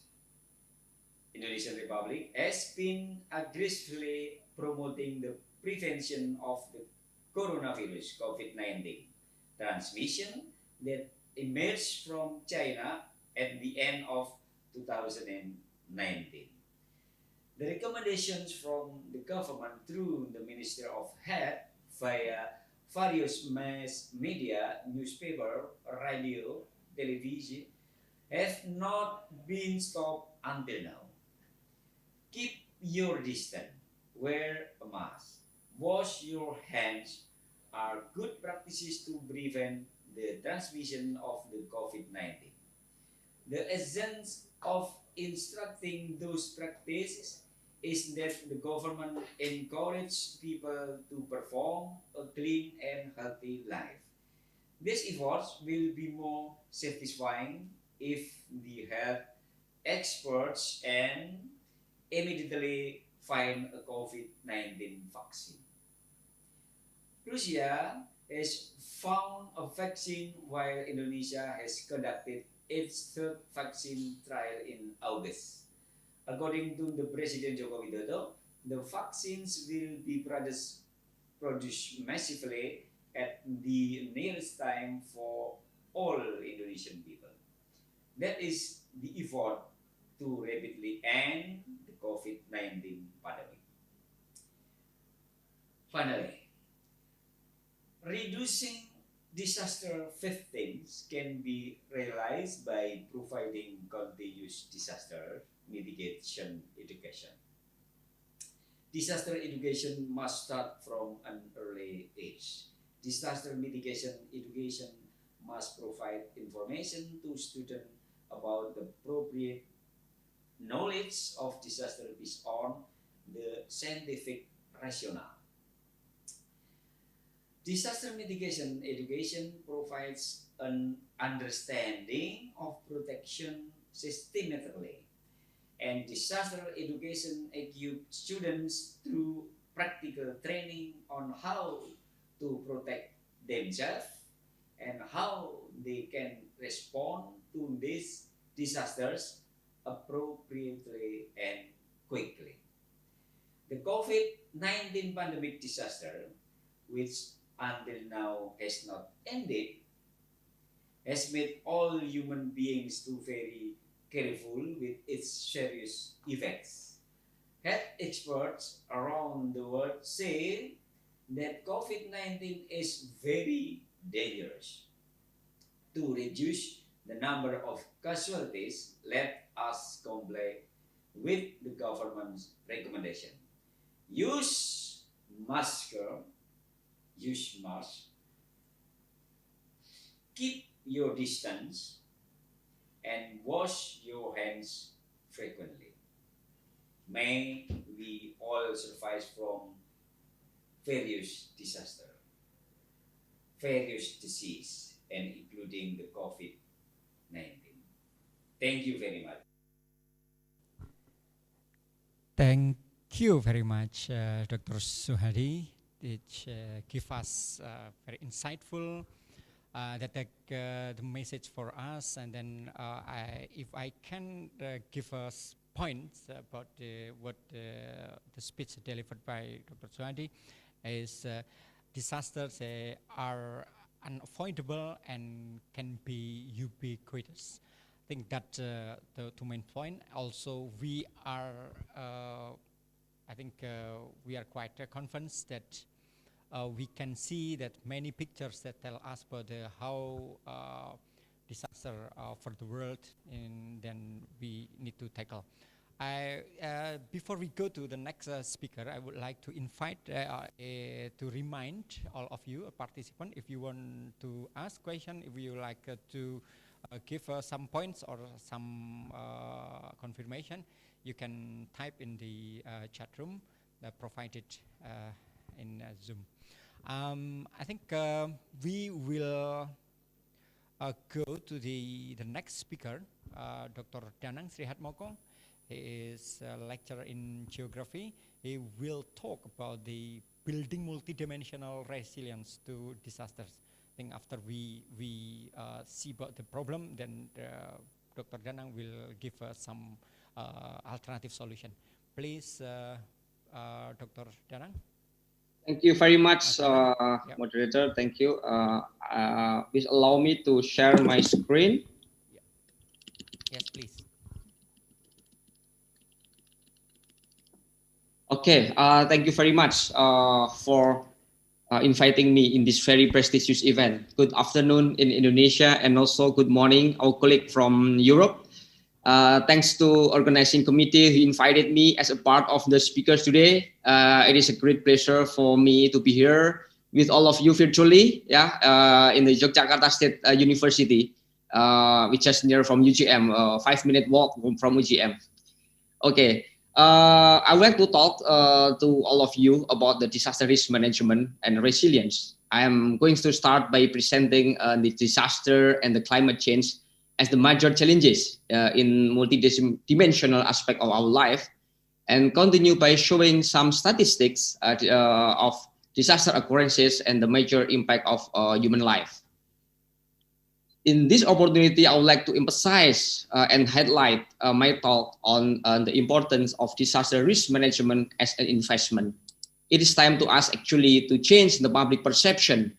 Indonesian Republic, has been aggressively promoting the prevention of the coronavirus COVID-19 transmission that emerged from China at the end of 2019. The recommendations from the government through the Ministry of Health via various mass media, newspaper, radio, television, have not been stopped until now. Keep your distance, wear a mask, wash your hands are good practices to prevent the transmission of the COVID-19. The essence of instructing those practices is that the government encourages people to perform a clean and healthy life. These efforts will be more satisfying if the health experts and immediately find a COVID-19 vaccine. Russia has found a vaccine while Indonesia has conducted its third vaccine trial in August. According to the President Joko Widodo, the vaccines will be produced massively at the nearest time for all Indonesian people. That is the effort to rapidly end the COVID-19 pandemic. Finally, reducing disaster victims can be realized by providing continuous disaster mitigation education. Disaster education must start from an early age. Disaster mitigation education must provide information to students about the appropriate knowledge of disaster based on the scientific rationale. Disaster mitigation education provides an understanding of protection systematically, and disaster education equips students through practical training on how to protect themselves and how they can respond to these disasters appropriately and quickly. The COVID-19 pandemic disaster, which until now has not ended, has made all human beings to very careful with its serious effects. Health experts around the world say that COVID-19 is very dangerous. To reduce the number of casualties, let us comply with the government's recommendation. Use mask, use mask, keep your distance, and wash your hands frequently. May we all survive from various disaster, various disease, and including the COVID-19. Thank you very much. Thank you very much, Dr. Suhadi. It give us very insightful that the message for us. And then if I can give us points about what the speech delivered by Dr. Suhadi is disasters are unavoidable and can be ubiquitous. I think that the two main point. Also, we are, I think we are quite convinced that we can see that many pictures that tell us about how disaster for the world, and then we need to tackle. Before we go to the next speaker, I would like to invite to remind all of you participants, if you want to ask question, if you like to give some points or some confirmation, you can type in the chat room provided in Zoom. I think we will go to the next speaker, Dr. Danang Srihatmoko. He is a lecturer in geography. He will talk about the building multidimensional resilience to disasters. I think after we see about the problem, then Dr. Danang will give some alternative solution. Please, Dr. Danang. Thank you very much, moderator. Thank you. Please allow me to share my screen. Yes, please. Okay, thank you very much for inviting me in this very prestigious event. Good afternoon in Indonesia, and also good morning, our colleague from Europe. Thanks to organizing committee who invited me as a part of the speakers today. It is a great pleasure for me to be here with all of you virtually, in the Yogyakarta State University, which is near from UGM, 5-minute walk from UGM. Okay. I would like to talk to all of you about the disaster risk management and resilience. I am going to start by presenting the disaster and the climate change as the major challenges in multidimensional aspect of our life, and continue by showing some statistics of disaster occurrences and the major impact of human life. In this opportunity, I would like to emphasize and highlight my talk on the importance of disaster risk management as an investment. It is time to us actually to change the public perception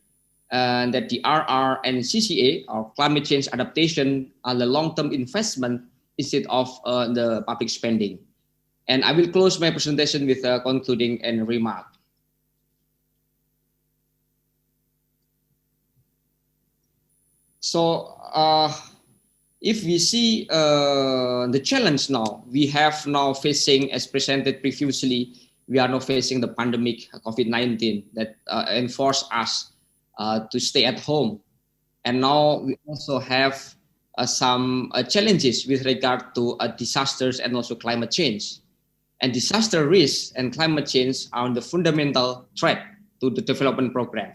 that the RR and CCA, or climate change adaptation, are the long-term investment instead of the public spending. And I will close my presentation with a concluding and remark. So if we see the challenge now, we have now facing, as presented previously, we are now facing the pandemic COVID-19 that enforced us to stay at home. And now we also have some challenges with regard to disasters and also climate change. And disaster risk and climate change are the fundamental threat to the development program.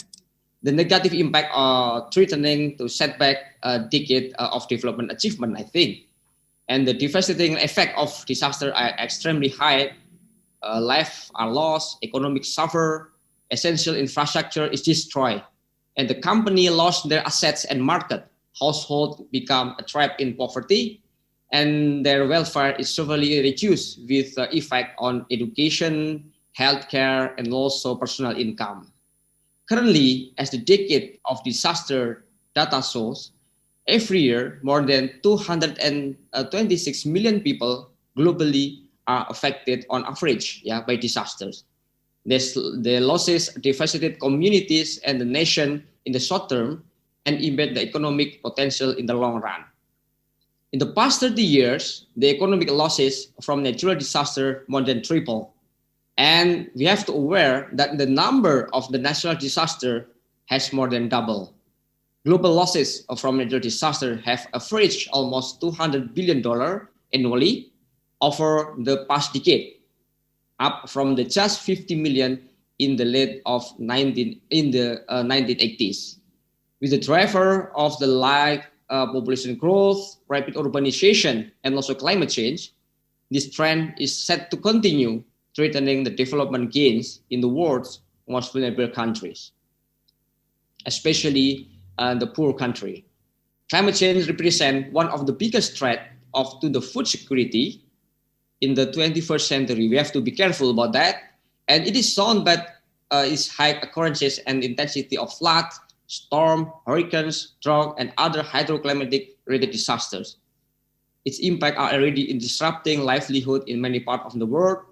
The negative impact are threatening to set back a decade of development achievement, I think. And the devastating effect of disaster are extremely high. Lives are lost, economic suffer, essential infrastructure is destroyed, and the company lost their assets and market. Household become trapped in poverty, and their welfare is severely reduced with effect on education, healthcare, and also personal income. Currently, as the decade of disaster data shows, every year more than 226 million people globally are affected on average by disasters. The losses devastated communities and the nation in the short term and embed the economic potential in the long run. In the past 30 years, the economic losses from natural disaster more than tripled. And we have to aware that the number of the natural disaster has more than doubled. Global losses from natural disaster have averaged almost $200 billion annually over the past decade, up from the just 50 million in the late of 1980s. With the driver of the population growth, rapid urbanization, and also climate change, this trend is set to continue, threatening the development gains in the world's most vulnerable countries, especially the poor country. Climate change represents one of the biggest threats to the food security in the 21st century. We have to be careful about that. And it is shown that its high occurrences and intensity of flood, storm, hurricanes, drought, and other hydroclimatic related disasters. Its impact are already in disrupting livelihood in many parts of the world,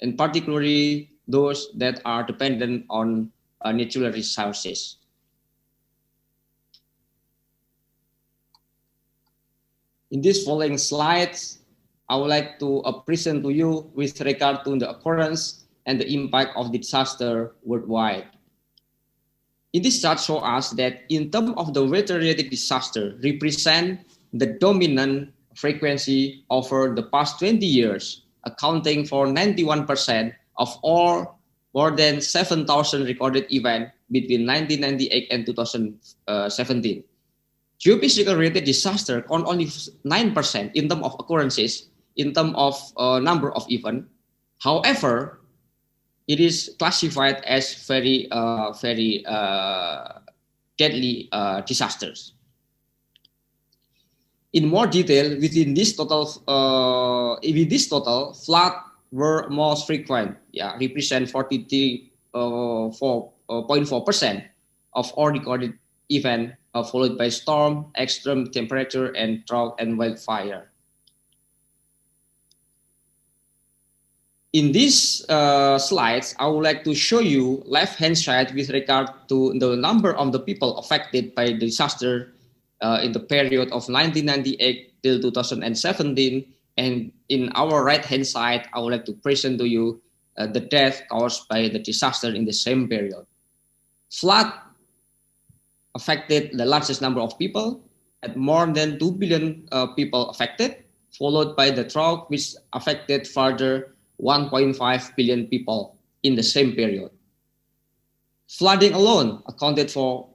and particularly those that are dependent on natural resources. In these following slides, I would like to present to you with regard to the occurrence and the impact of disaster worldwide. In this chart show us that in terms of the weather-related disaster represent the dominant frequency over the past 20 years, accounting for 91% of all more than 7,000 recorded events between 1998 and 2017. Geophysical-related disaster count only 9% in terms of occurrences, in terms of number of events. However, it is classified as very deadly disasters. In more detail, within this total, flood were most frequent. Yeah, represent 43.4% of all recorded events, followed by storm, extreme temperature, and drought and wildfire. In these slides, I would like to show you left-hand side with regard to the number of the people affected by the disaster in the period of 1998 till 2017. And in our right-hand side, I would like to present to you the death caused by the disaster in the same period. Flood affected the largest number of people, at more than 2 billion people affected, followed by the drought, which affected further 1.5 billion people in the same period. Flooding alone accounted for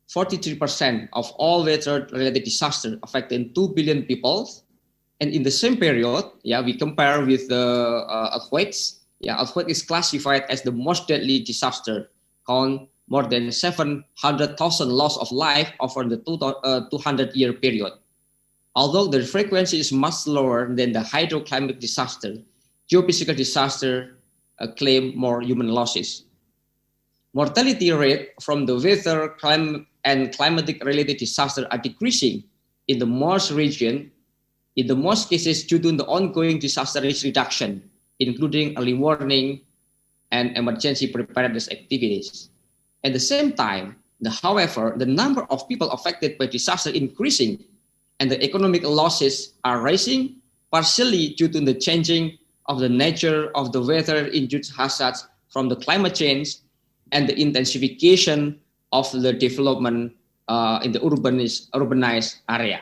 43% of all weather-related disasters affecting 2 billion people. And in the same period, we compare with the earthquakes. Earthquake is classified as the most deadly disaster, count more than 700,000 loss of life over the 200-year period. Although the frequency is much lower than the hydroclimate disaster, geophysical disaster claim more human losses. Mortality rate from the weather, climate, and climatic-related disaster are decreasing in the most region, in the most cases due to the ongoing disaster risk reduction, including early warning and emergency preparedness activities. At the same time, however, the number of people affected by disaster increasing and the economic losses are rising, partially due to the changing of the nature of the weather-induced hazards from the climate change and the intensification of the development in the urbanized area.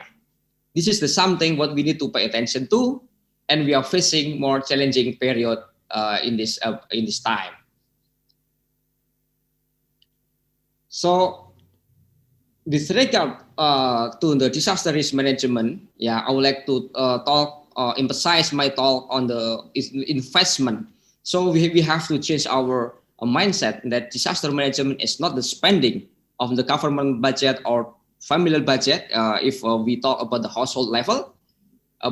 This is something what we need to pay attention to, and we are facing more challenging period in this time. So, with regard to the disaster risk management, I would like to emphasize my talk on the investment. So we have to change our mindset that disaster management is not the spending of the government budget or familial budget if we talk about the household level,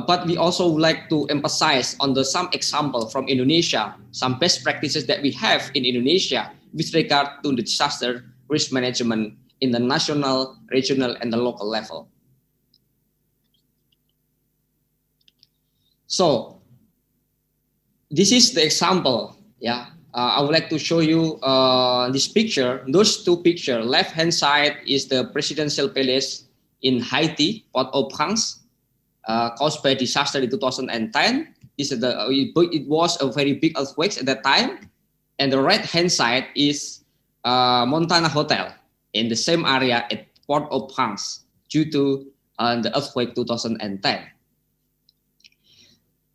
but we also would like to emphasize on some example from Indonesia, some best practices that we have in Indonesia with regard to the disaster risk management in the national, regional, and the local level. So this is the example. I would like to show you this picture. Those two pictures. Left-hand side is the presidential palace in Haiti, Port-au-Prince, caused by disaster in 2010. It was a very big earthquake at that time. And the right-hand side is Montana Hotel in the same area at Port-au-Prince due to the earthquake 2010.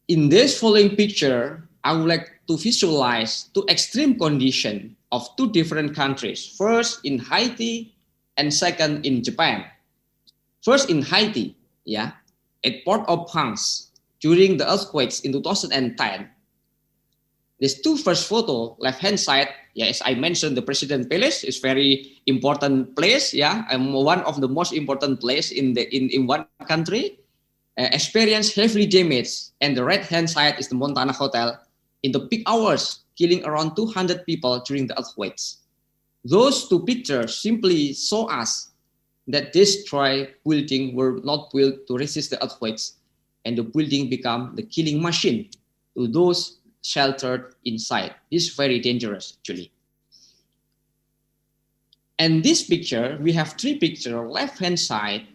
In this following picture, I would like to visualize two extreme conditions of two different countries. First in Haiti and second in Japan. First in Haiti, at Port-au-Prince during the earthquakes in 2010. These two first photo, left-hand side, as I mentioned, the President Palace is very important place. One of the most important place in one country. Experienced heavily damaged, and the right-hand side is the Montana Hotel in the peak hours, killing around 200 people during the earthquakes. Those two pictures simply show us that destroyed buildings were not built to resist the earthquakes, and the building become the killing machine to those sheltered inside. This is very dangerous, actually. And this picture, we have three pictures. Left-hand side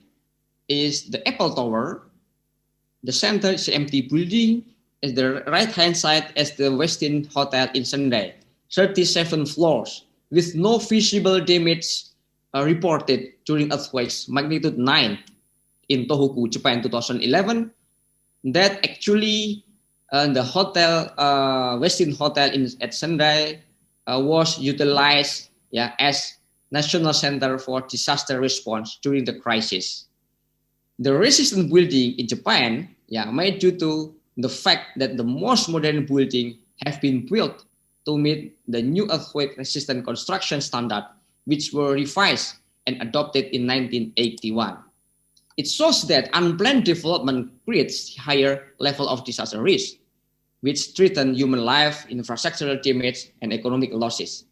is the Apple Tower. The center is empty building. As the right-hand side is the Westin Hotel in Sendai, 37 floors, with no visible damage reported during earthquakes, magnitude 9 in Tohoku, Japan, 2011. That actually the hotel, Westin Hotel at Sendai, was utilized as National Center for Disaster Response during the crisis. The resistant building in Japan, made due to the fact that the most modern building have been built to meet the new earthquake-resistant construction standard, which were revised and adopted in 1981. It shows that unplanned development creates higher level of disaster risk, which threaten human life, infrastructural damage, and economic losses.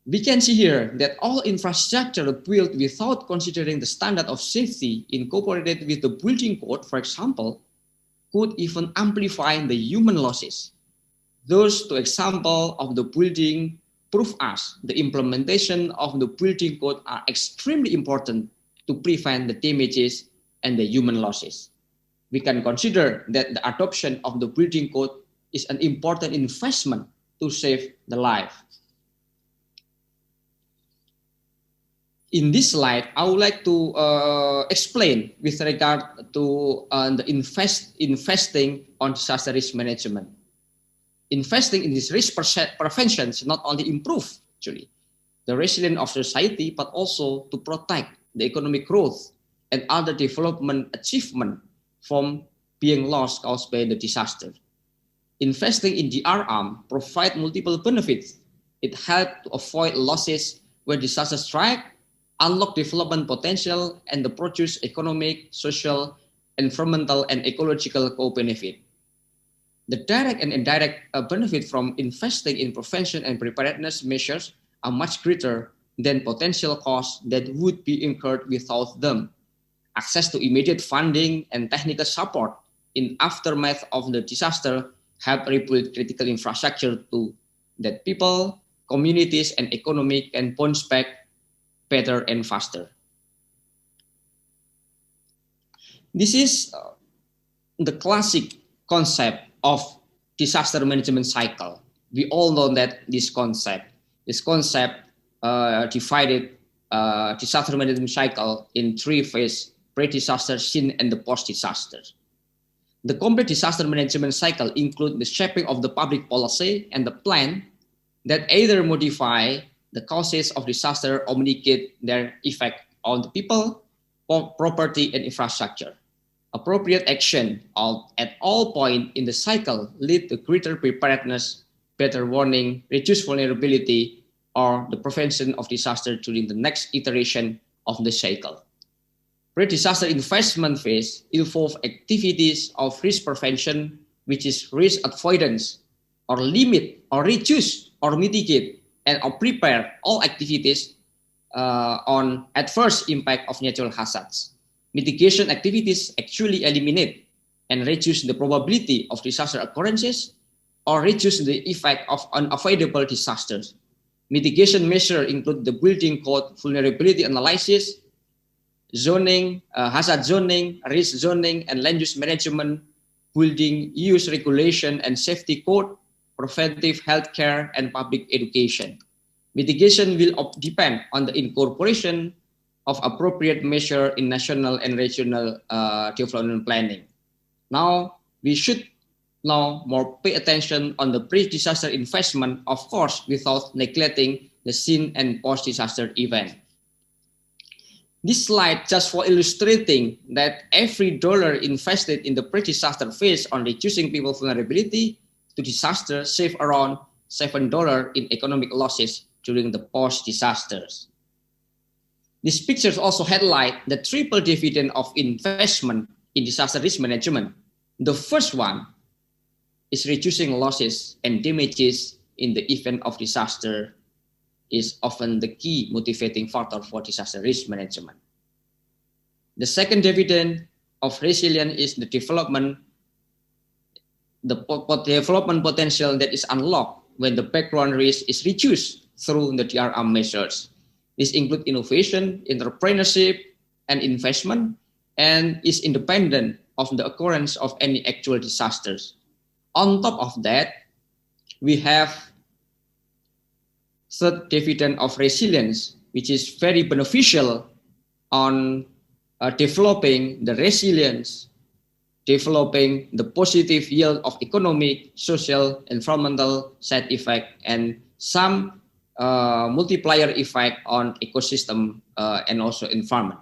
We can see here that all infrastructure built without considering the standard of safety incorporated with the building code, for example, could even amplify the human losses. Those two examples of the building prove us the implementation of the building code are extremely important to prevent the damages and the human losses. We can consider that the adoption of the building code is an important investment to save the life. In this slide, I would like to explain with regard to the investing on disaster risk management. Investing in this risk prevention should not only improve actually the resilience of society, but also to protect the economic growth and other development achievement from being lost caused by the disaster. Investing in DRM provide multiple benefits. It helps to avoid losses when disaster strike, unlock development potential, and to produce economic, social, environmental, and ecological co-benefit. The direct and indirect benefit from investing in prevention and preparedness measures are much greater than potential costs that would be incurred without them. Access to immediate funding and technical support in aftermath of the disaster help rebuild critical infrastructure to that people, communities, and economy can bounce back better and faster. This is the classic concept of disaster management cycle. We all know that this concept divided disaster management cycle in three phases: pre-disaster, scene, and the post-disaster. The complete disaster management cycle includes the shaping of the public policy and the plan that either modify the causes of disaster or mitigate their effect on the people, property, and infrastructure. Appropriate action at all points in the cycle lead to greater preparedness, better warning, reduced vulnerability, or the prevention of disaster during the next iteration of the cycle. Pre-disaster investment phase involve activities of risk prevention, which is risk avoidance, or limit, or reduce, or mitigate, and or prepare all activities on adverse impact of natural hazards. Mitigation activities actually eliminate and reduce the probability of disaster occurrences or reduce the effect of unavoidable disasters. Mitigation measures include the building code vulnerability analysis, zoning, hazard zoning, risk zoning, and land use management, building use regulation and safety code, preventive healthcare, and public education. Mitigation will depend on the incorporation of appropriate measure in national and regional development planning. Now, we should more pay attention on the pre-disaster investment, of course, without neglecting the scene and post-disaster event. This slide just for illustrating that every dollar invested in the pre-disaster phase on reducing people's vulnerability to disaster save around $7 in economic losses during the post-disasters. These pictures also highlight the triple dividend of investment in disaster risk management. The first one is reducing losses and damages in the event of disaster is often the key motivating factor for disaster risk management. The second dividend of resilience is the development potential that is unlocked when the background risk is reduced through the DRR measures. This includes innovation, entrepreneurship, and investment, and is independent of the occurrence of any actual disasters. On top of that, we have third dividend of resilience, which is very beneficial on developing the resilience, developing the positive yield of economic, social, environmental side effect, and some multiplier effect on ecosystem and also environment.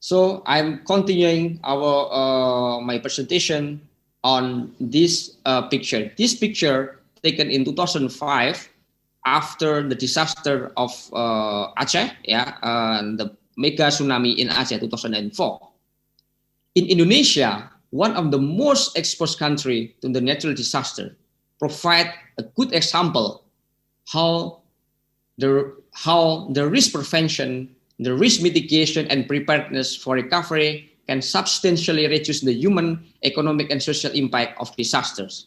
So I'm continuing my presentation on this picture. This picture taken in 2005 after the disaster of Aceh, the mega tsunami in Aceh 2004. In Indonesia, one of the most exposed country to the natural disaster, provide a good example how the risk prevention, the risk mitigation and preparedness for recovery can substantially reduce the human, economic, and social impact of disasters.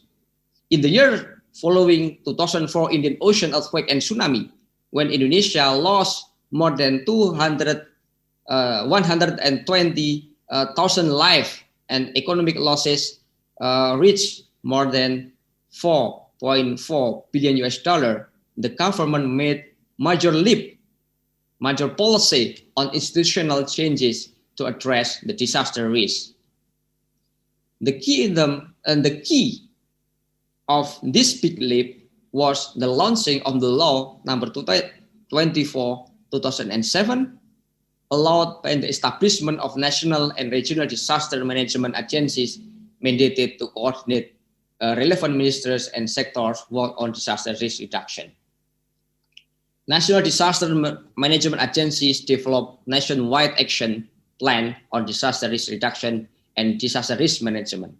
In the year following 2004 Indian Ocean earthquake and tsunami, when Indonesia lost more than 120,000 lives and economic losses reached more than $4.4 billion, the government made major policy on institutional changes to address the disaster risk. The key of this big leap was the launching of the law number 24/2007, allowed by the establishment of national and regional disaster management agencies mandated to coordinate relevant ministers and sectors work on disaster risk reduction. National disaster management agencies develop nationwide action plan on disaster risk reduction and disaster risk management.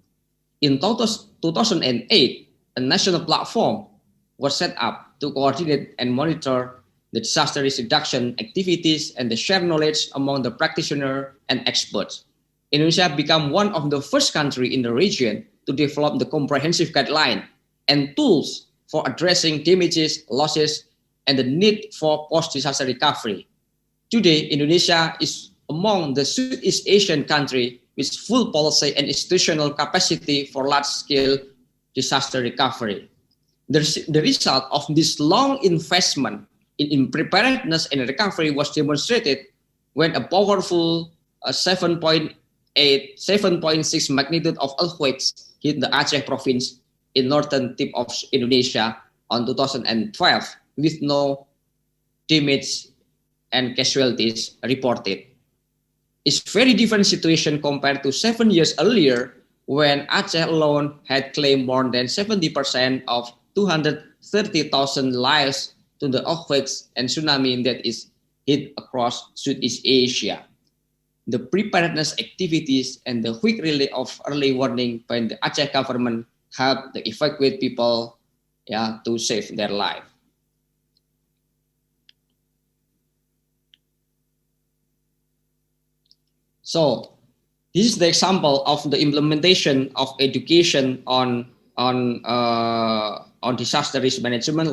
In 2008, a national platform was set up to coordinate and monitor the disaster risk reduction activities and the share knowledge among the practitioners and experts. Indonesia became one of the first countries in the region to develop the comprehensive guideline and tools for addressing damages, losses, and the need for post-disaster recovery. Today, Indonesia is among the Southeast Asian countries with full policy and institutional capacity for large-scale disaster recovery. The result of this long investment in preparedness and recovery was demonstrated when a powerful 7.6 magnitude of earthquakes hit the Aceh province in northern tip of Indonesia on 2012 with no damage and casualties reported. It's very different situation compared to 7 years earlier when Aceh alone had claimed more than 70% of 230,000 lives to the earthquakes and tsunami that is hit across Southeast Asia. The preparedness activities and the quick relay of early warning by the Aceh government helped the evacuate people to save their life. So this is the example of the implementation of education on disaster risk management.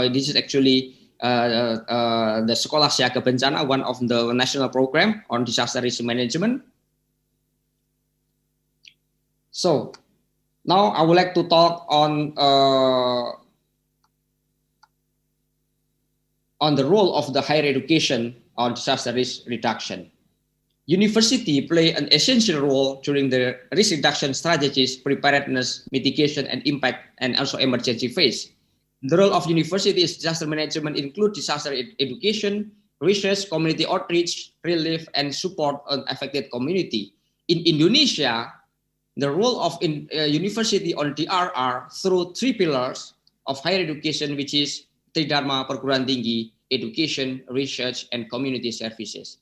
This is actually the Sekolah Siaga Bencana, one of the national program on disaster risk management. So now I would like to talk on the role of the higher education on disaster risk reduction. University play an essential role during the risk reduction strategies, preparedness, mitigation, and impact, and also emergency phase. The role of university is disaster management include disaster education, research, community outreach, relief, and support on affected community. In Indonesia, the role of university on DRR through 3 pillars of higher education, which is Tridharma Perguruan Tinggi, education, research, and community services.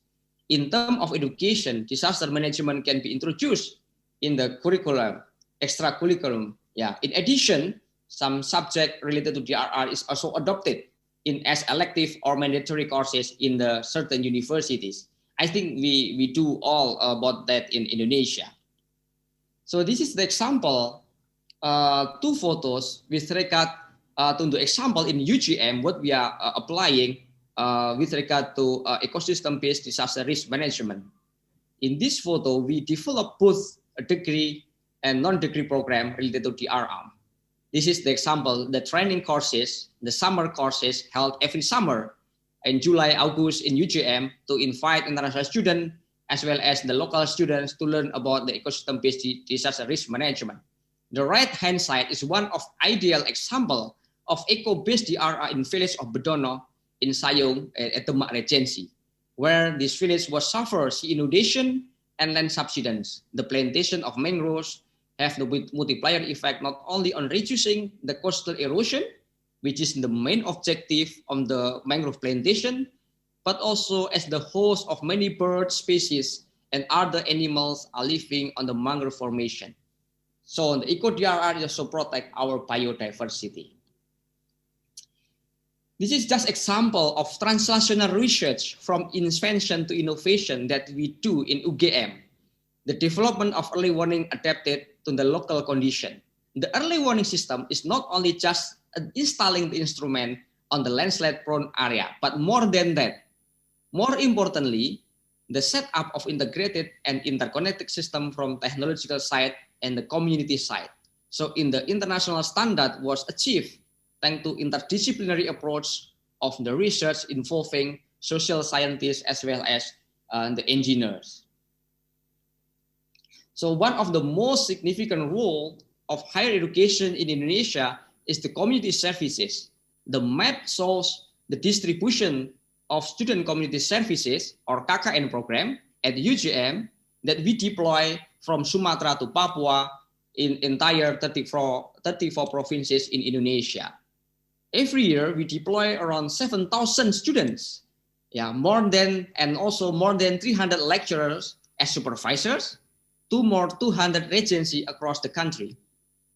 In terms of education, disaster management can be introduced in the curriculum, extra curriculum. In addition, some subject related to DRR is also adopted in as elective or mandatory courses in the certain universities. I think we do all about that in Indonesia. So this is the example, two photos with regard to the example in UGM, what we are applying with regard to ecosystem-based disaster risk management. In this photo, we develop both a degree and non-degree program related to DRR. This is the example, the training courses, the summer courses held every summer in July, August in UGM to invite international students as well as the local students to learn about the ecosystem-based disaster risk management. The right-hand side is one of ideal example of eco-based DRR in village of Bedono in Sayong at the Demak Regency, where this village was suffer sea inundation and land subsidence. The plantation of mangroves have the multiplier effect not only on reducing the coastal erosion, which is the main objective of the mangrove plantation, but also as the host of many bird species and other animals are living on the mangrove formation. So the eco-DRR also protect our biodiversity. This is just example of translational research from invention to innovation that we do in UGM. The development of early warning adapted to the local condition. The early warning system is not only just installing the instrument on the landslide-prone area, but more than that. More importantly, the setup of integrated and interconnected system from technological side and the community side. So in the international standard was achieved thanks to interdisciplinary approach of the research involving social scientists as well as the engineers. So one of the most significant role of higher education in Indonesia is the community services. The map shows the distribution of student community services or KKN program at UGM that we deploy from Sumatra to Papua in entire 34 provinces in Indonesia. Every year we deploy around 7,000 students, more than 300 lecturers as supervisors, 200 regency across the country.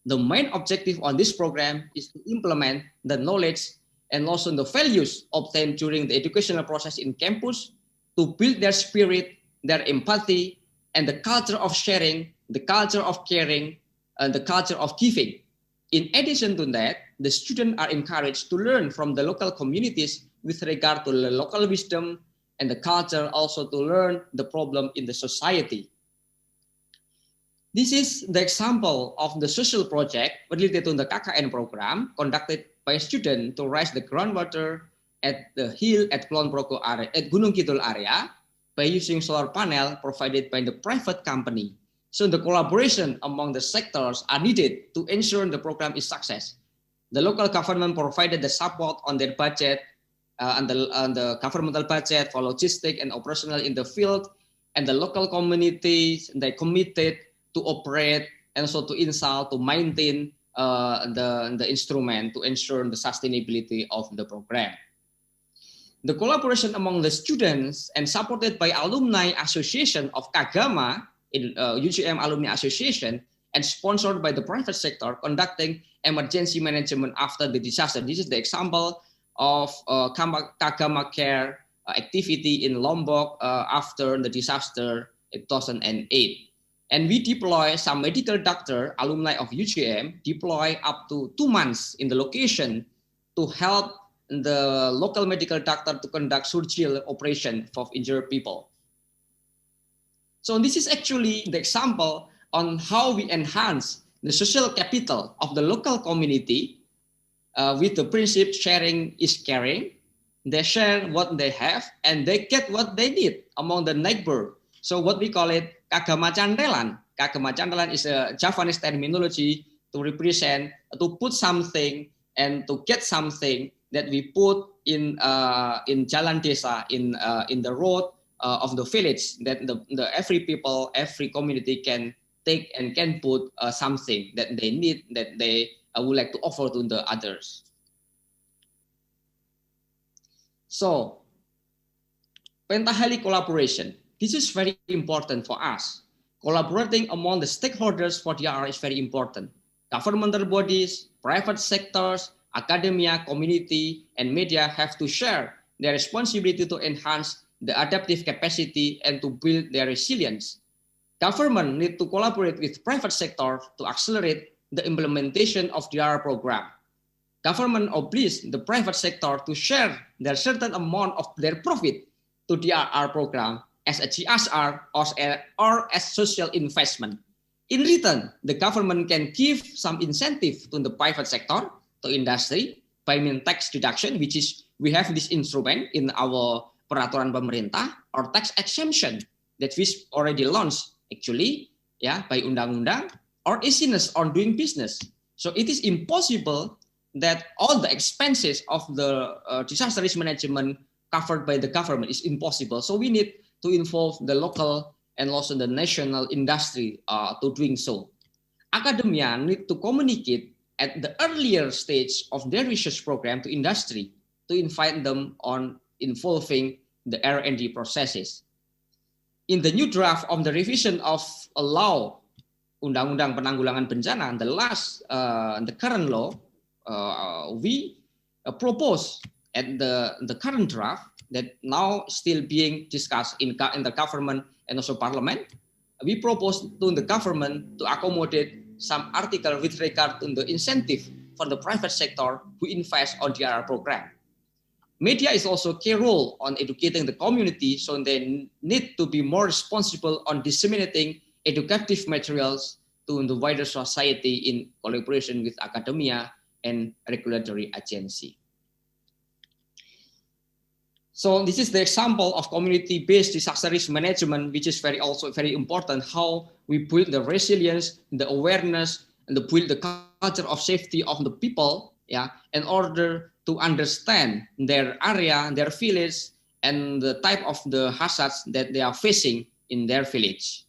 The main objective on this program is to implement the knowledge and also the values obtained during the educational process in campus to build their spirit, their empathy, and the culture of sharing, the culture of caring, and the culture of giving. In addition to that, the students are encouraged to learn from the local communities with regard to the local wisdom and the culture, also to learn the problem in the society. This is the example of the social project related to the KKN program conducted by a student to raise the groundwater at the hill at Kulon Progo area, at Gunung Kidul area, by using solar panel provided by the private company. So the collaboration among the sectors are needed to ensure the program is success. The local government provided the support on their budget and the governmental budget for logistic and operational in the field, and the local communities, they committed to operate and also to install, to maintain the instrument to ensure the sustainability of the program. The collaboration among the students and supported by Alumni Association of Kagama in UGM Alumni Association and sponsored by the private sector conducting emergency management after the disaster. This is the example of Kagama Care activity in Lombok after the disaster in 2008. And we deploy some medical doctor, alumni of UGM, deploy up to 2 months in the location to help the local medical doctor to conduct surgical operation for injured people. So this is actually the example on how we enhance the social capital of the local community with the principle sharing is caring. They share what they have and they get what they need among the neighbor. So what we call it Kagama Candelan. Kagama Candelan is a Javanese terminology to represent, to put something and to get something that we put in Jalan Desa, in the road of the village, that every people, every community can take and can put something that they need, that they would like to offer to the others. So, Pentaheli collaboration. This is very important for us. Collaborating among the stakeholders for DRR is very important. Governmental bodies, private sectors, academia, community, and media have to share their responsibility to enhance the adaptive capacity and to build their resilience. Government need to collaborate with private sector to accelerate the implementation of the DRR program. Government obliges the private sector to share their certain amount of their profit to the DRR program as a CSR or as social investment. In return, the government can give some incentive to the private sector, to industry, by means tax deduction, which is we have this instrument in our peraturan pemerintah, or tax exemption that we already launched actually, by undang-undang, or easiness on doing business. So it is impossible that all the expenses of the disaster risk management covered by the government is impossible. So we need to involve the local and also the national industry to doing so. Academia need to communicate at the earlier stage of their research program to industry to invite them on involving the R&D processes. In the new draft of the revision of a law, Undang-Undang Penanggulangan Bencana, the current law, we propose at the current draft that now still being discussed in the government and also parliament. We propose to the government to accommodate some article with regard to the incentive for the private sector who invest on DRR program. Media is also a key role on educating the community, so they need to be more responsible on disseminating educative materials to the wider society in collaboration with academia and regulatory agency. So this is the example of community-based disaster risk management, which is also very important, how we build the resilience, the awareness, and the build the culture of safety of the people, in order to understand their area, their village, and the type of the hazards that they are facing in their village.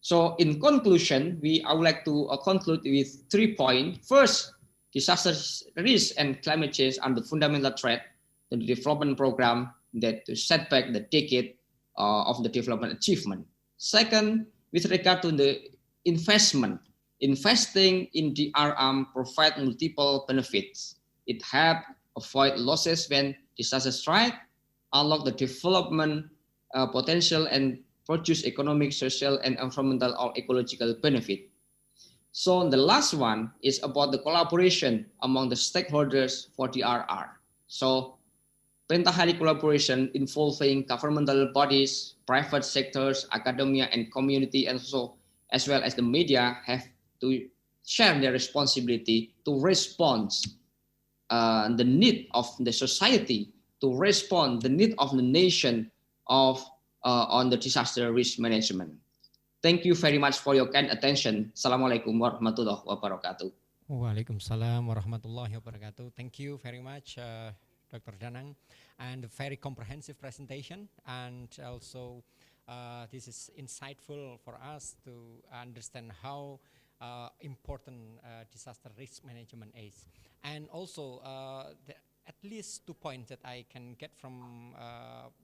So in conclusion, I would like to conclude with 3 points. First, disaster risk and climate change are the fundamental threat to the development program that to set back the decade of the development achievement. Second, with regard to the investment, investing in DRM provide multiple benefits. It helps avoid losses when disaster strike, unlock the development potential, and produce economic, social, and environmental or ecological benefit. So the last one is about the collaboration among the stakeholders for DRR. So Pentahari collaboration involving governmental bodies, private sectors, academia, and community, and also as well as the media have to share their responsibility to respond the need of the society, to respond the need of the nation on the disaster risk management. Thank you very much for your kind attention. Assalamualaikum warahmatullahi wabarakatuh. Waalaikumsalam warahmatullahi wabarakatuh. Thank you very much, Dr. Danang, and a very comprehensive presentation, and also this is insightful for us to understand how important disaster risk management is. And also at least 2 points that I can get from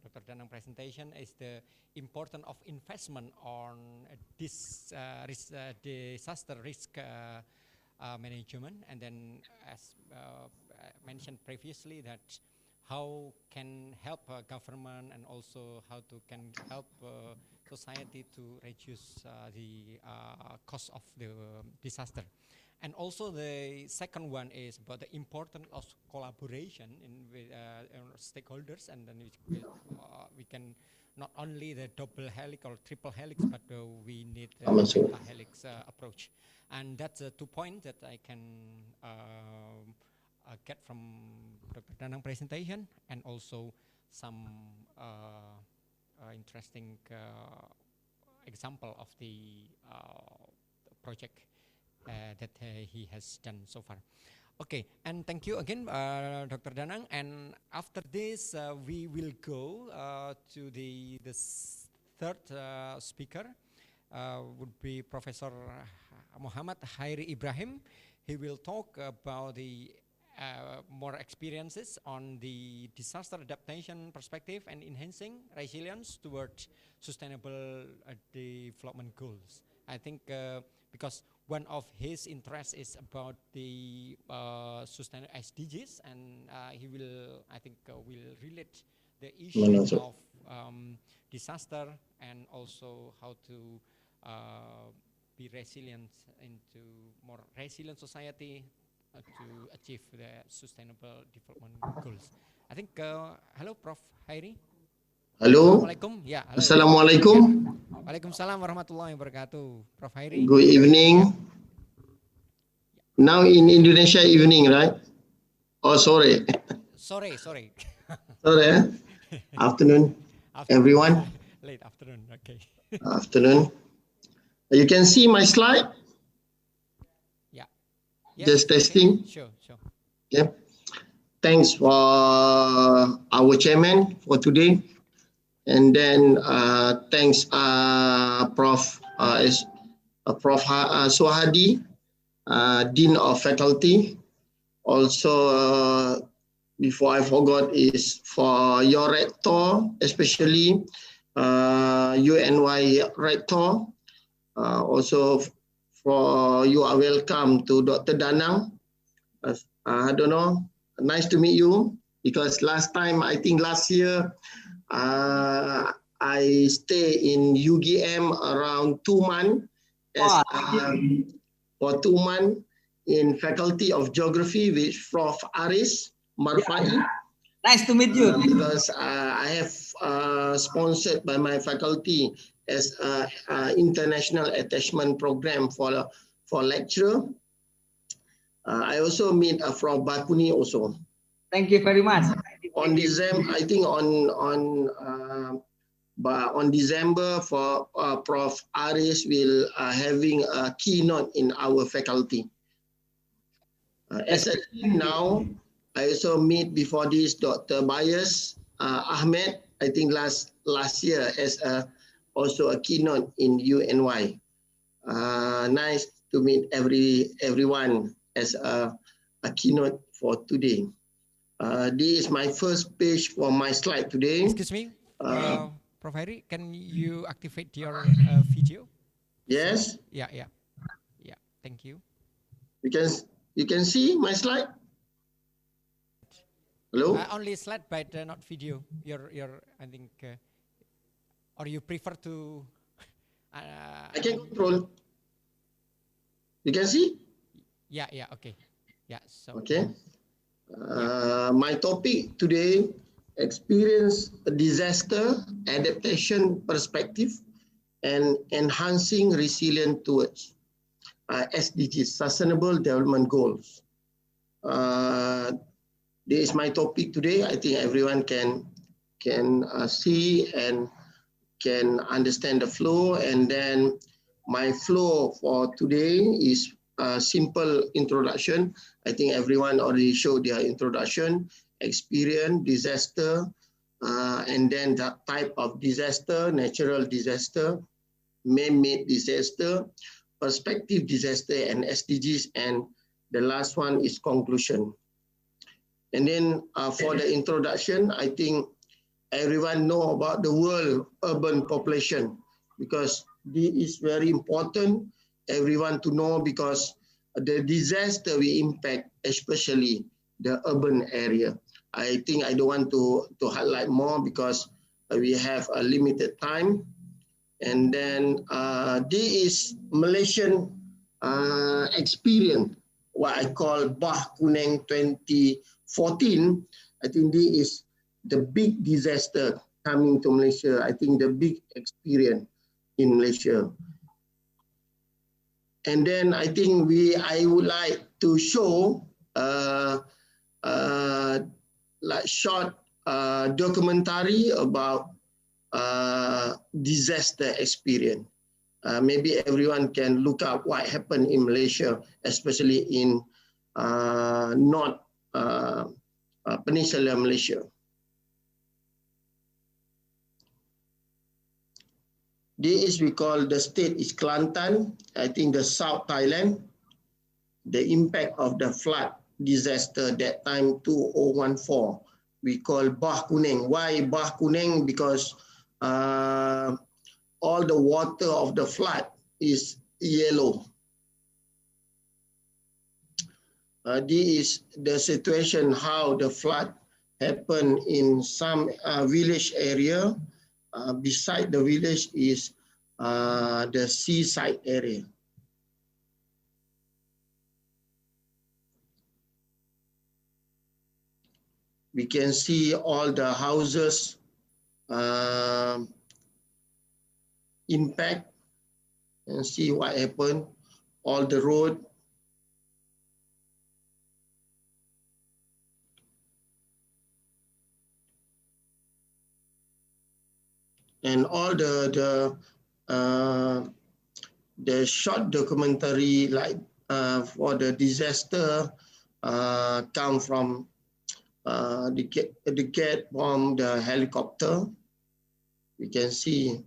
Dr. Danang presentation is the importance of investment on this disaster risk management, and then as mentioned previously, that how can help government and also how to can help society to reduce the cost of the disaster. And also the second one is about the importance of collaboration with stakeholders, and then we can not only the double helix or triple helix, but we need the helix approach. And that's 2 points that I can get from Dr. Danang presentation, and also some interesting example of the project that he has done so far. Okay, and thank you again, Dr. Danang. And after this, we will go to the third speaker, would be Professor Muhammad Hairi Ibrahim. He will talk about the more experiences on the disaster adaptation perspective and enhancing resilience towards sustainable development goals. I think because one of his interests is about the sustainable SDGs, and he will, I think, will relate the issue of disaster and also how to be resilient into more resilient society to achieve the sustainable development goals. I think, hello, Prof. Hairi. Halo. Assalamualaikum. Ya, halo. Assalamualaikum. Ya. Waalaikumsalam warahmatullahi wabarakatuh. Prof. Hairi. Good evening. Now in Indonesia evening, right? Oh, sorry. Sorry. Sorry. Afternoon, everyone. Late afternoon. Okay. Afternoon. You can see my slide. Yeah. Just testing. Sure. Okay. Thanks for our chairman for today, and then thanks Prof. Suhadi, Dean of Faculty. Also, before I forgot, is for your rector, especially UNY rector. Also, for you are welcome to Dr. Danang. I don't know. Nice to meet you, because last time, I think last year, I stay in UGM around 2 months for 2 months in Faculty of Geography with Prof. Aris Marfai. Nice to meet you. Because I have sponsored by my faculty as international attachment program for lecturer. I also meet Prof. Bakuni also. Thank you very much. On December, I think on December, for Prof. Aris will having a keynote in our faculty. As a team now, I also meet before this Dr. Bayes Ahmed. I think last year as also a keynote in UNY. Nice to meet everyone as a keynote for today. This is my first page for my slide today. Excuse me, Prof. Hairi, can you activate your video? Yes. Yeah. Thank you. You can see my slide. Hello. Only slide, but not video. Your I think, or you prefer to? I can control. You can see. Yeah. Okay. Yeah. So. Okay. My topic today: experience disaster adaptation perspective and enhancing resilience towards SDGs, Sustainable Development Goals. This is my topic today. I think everyone can see and can understand the flow. And then my flow for today is a simple introduction. I think everyone already showed their introduction, experience, disaster, and then the type of disaster: natural disaster, man-made disaster, perspective disaster, and SDGs. And the last one is conclusion. And then for the introduction, I think everyone know about the world urban population, because this is very important, everyone to know, because the disaster will impact especially the urban area. I think I don't want to highlight more because we have a limited time. And then this is Malaysian experience, what I call Bah Kuneng 2014. I think this is the big disaster coming to Malaysia. I think the big experience in Malaysia. And then I think I would like to show like short documentary about disaster experience. Maybe everyone can look up what happened in Malaysia, especially in North Peninsula Malaysia. This is we call the state is Kelantan. I think the South Thailand. The impact of the flood disaster that time 2014. We call Bah Kuneng. Why Bah Kuneng? Because all the water of the flood is yellow. This is the situation how the flood happened in some village area. Beside the village is the seaside area. We can see all the houses impact and see what happened. All the road. And all the short documentary like for the disaster come from the get from the helicopter. We can see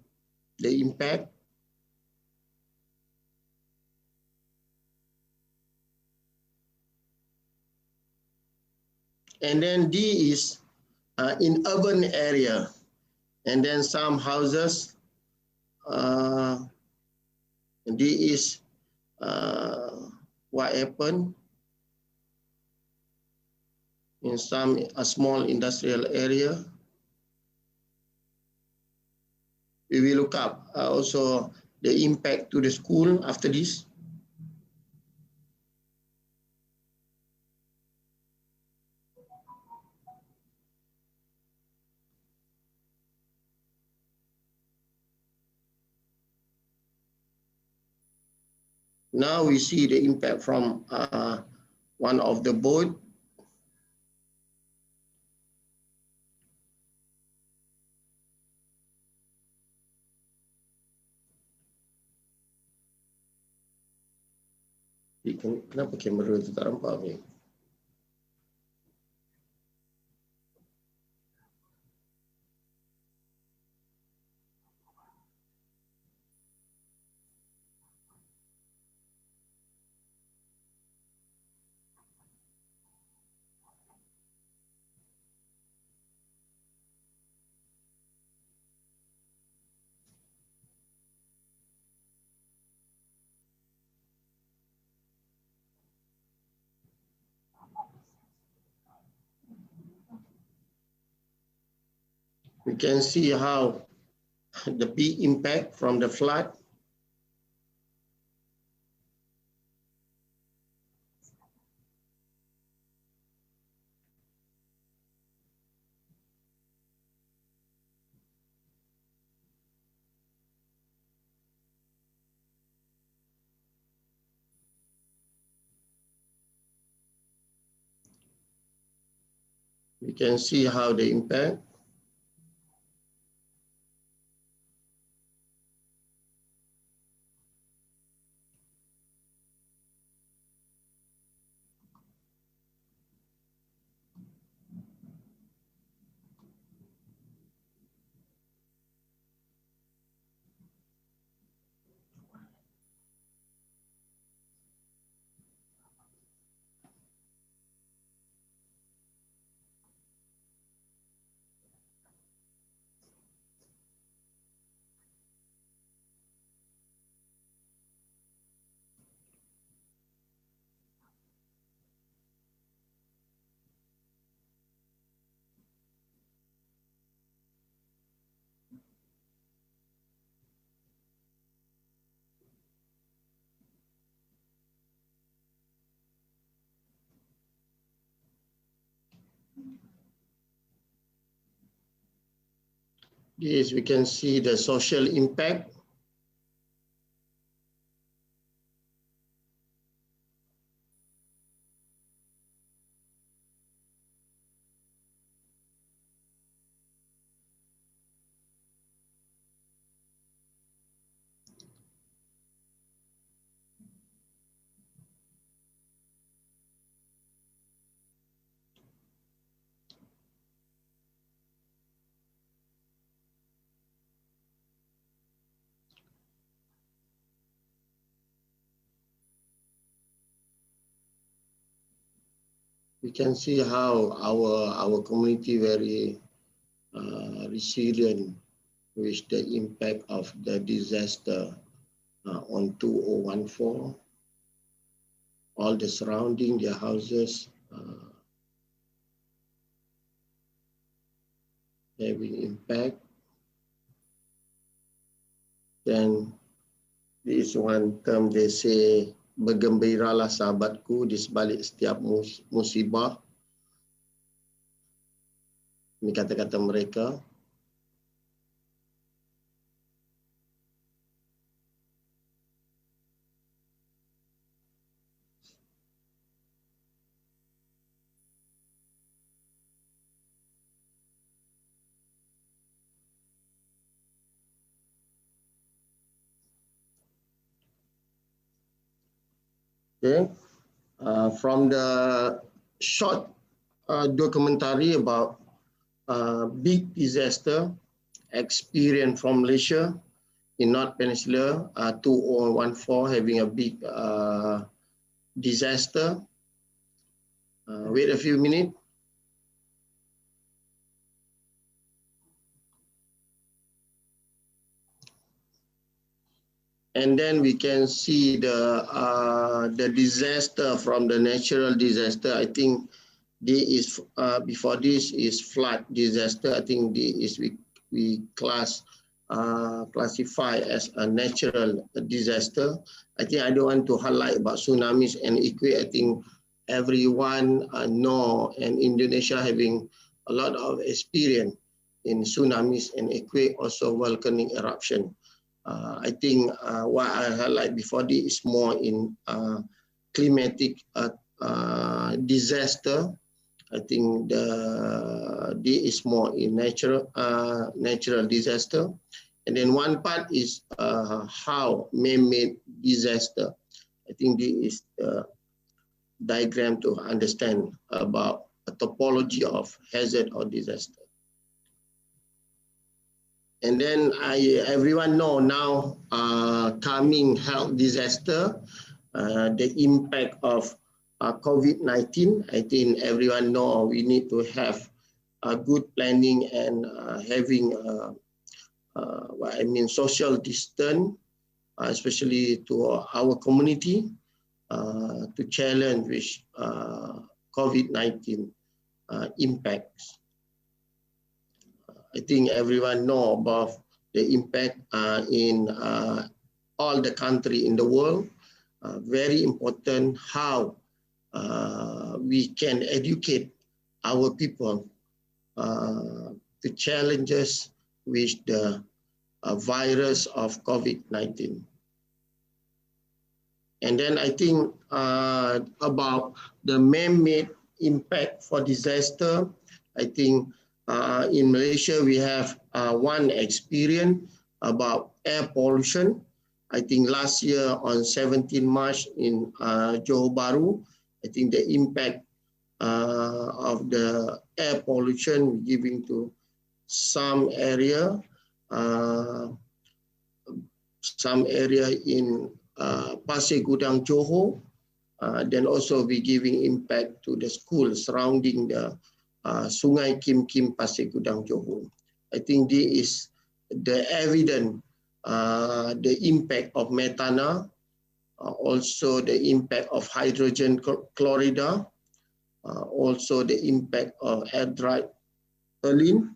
the impact. And then D is in urban area. And then some houses, D is what happened in some small industrial area. We will look up also the impact to the school after this. Now we see the impact from one of the boat. Kenapa kamera itu tak nampak ni? We can see how the big impact from the flood. We can see how the impact. Yes, we can see the social impact. We can see how our community very resilient with the impact of the disaster on 2014. all the surrounding, their houses, having impact. Then this is one term they say, bergembiralah sahabatku di sebalik setiap musibah. Ini kata-kata mereka. Okay. From the short documentary about big disaster experience from Malaysia in North Peninsula 2014 having a big disaster. Wait a few minutes. And then we can see the disaster from the natural disaster. I think this is before this is flood disaster. I think this is we classify as a natural disaster. I think I don't want to highlight about tsunamis and earthquake. I think everyone know, and Indonesia having a lot of experience in tsunamis and earthquake, also volcanic eruption. I think what I highlight before this is more in climatic disaster. I think this is more in natural disaster. And then one part is how man-made disaster. I think this is the diagram to understand about a topology of hazard or disaster. And then everyone know now coming health disaster, the impact of COVID-19. I think everyone know we need to have a good planning and having what I mean social distance, especially to our community to challenge with COVID-19 impacts. I think everyone know about the impact in all the country in the world. Very important how we can educate our people to challenges with the virus of COVID-19. And then I think about the man-made impact for disaster. I think in Malaysia, we have one experience about air pollution. I think last year on 17 March in Johor Bahru, I think the impact of the air pollution giving to some area in Pasir Gudang, Johor. Then also we giving impact to the schools surrounding the Sungai Kim Pasir Gudang, Johor. I think this is the evidence, the impact of methanol, also the impact of hydrogen chloride, also the impact of adrenaline,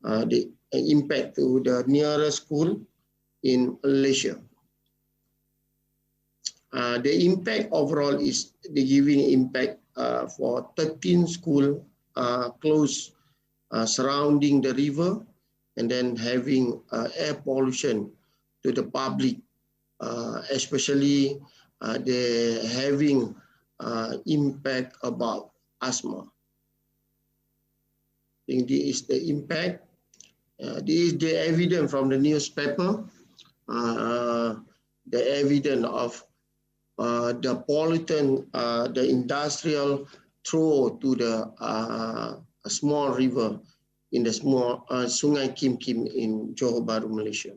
the impact to the nearest school in Malaysia. The impact overall is the giving impact for 13 schools close surrounding the river, and then having air pollution to the public, especially they having impact about asthma. I think this is the impact. This is the evidence from the newspaper, the evidence of the pollutant, the industrial throw to the a small river in the small Sungai Kim in Johor Bahru, Malaysia.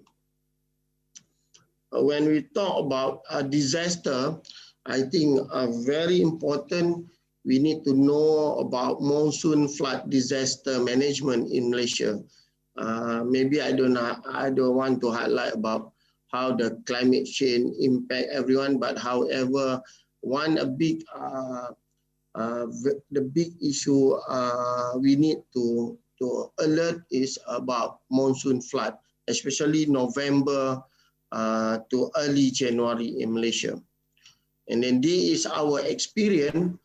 When we talk about a disaster, I think very important, we need to know about monsoon flood disaster management in Malaysia. Maybe I don't want to highlight about how the climate change impact everyone, but however, the big issue we need to alert is about monsoon flood, especially November to early January in Malaysia. And then this is our experience,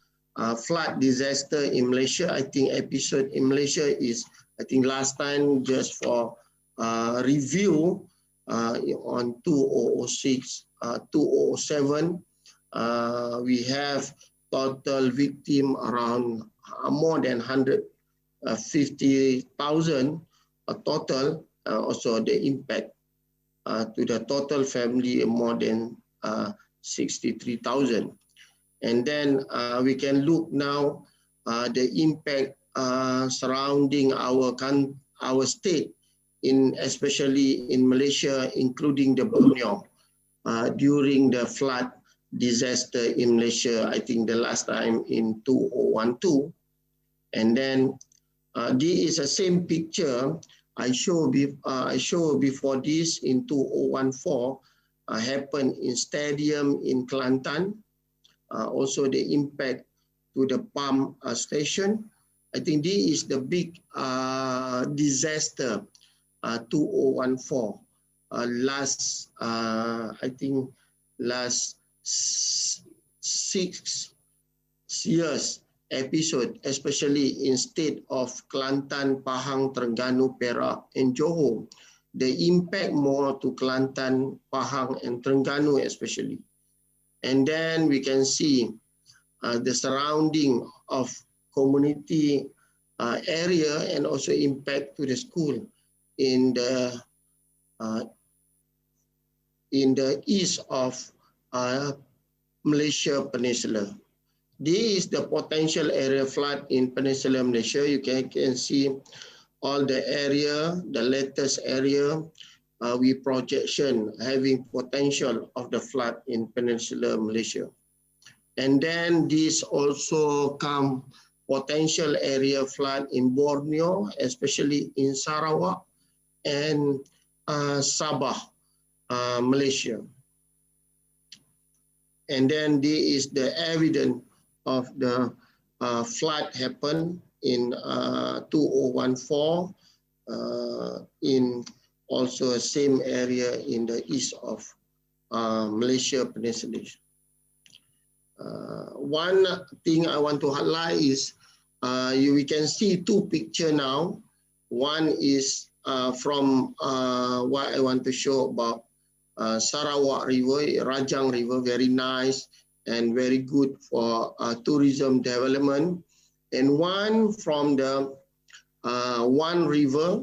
flood disaster in Malaysia. I think episode in Malaysia is, I think last time, just for review on 2006, 2007, we have total victim around more than 150,000 total. Also the impact to the total family more than 63,000. And then we can look now the impact surrounding our state, especially in Malaysia, including the Borneo, during the flood disaster in Malaysia, I think the last time in 2012. And then this is the same picture I show before this in 2014, happened in stadium in Kelantan. Also the impact to the pump station. I think this is the big disaster, 2014. I think last 6 years episode, especially in state of Kelantan, Pahang, Terengganu, Perak, and Johor. The impact more to Kelantan, Pahang, and Terengganu especially. And then we can see the surrounding of community area and also impact to the school in the east of Malaysia Peninsula. This is the potential area flood in Peninsula Malaysia. You can see all the area, the latest area, we projection having potential of the flood in Peninsula Malaysia. And then this also come potential area flood in Borneo, especially in Sarawak and Sabah, Malaysia. And then this is the evidence of the flood happened in 2014 in also same area in the east of Malaysia Peninsula. One thing I want to highlight is we can see two pictures now. One is from what I want to show about Sarawak River, Rajang River, very nice and very good for tourism development. And one from the one river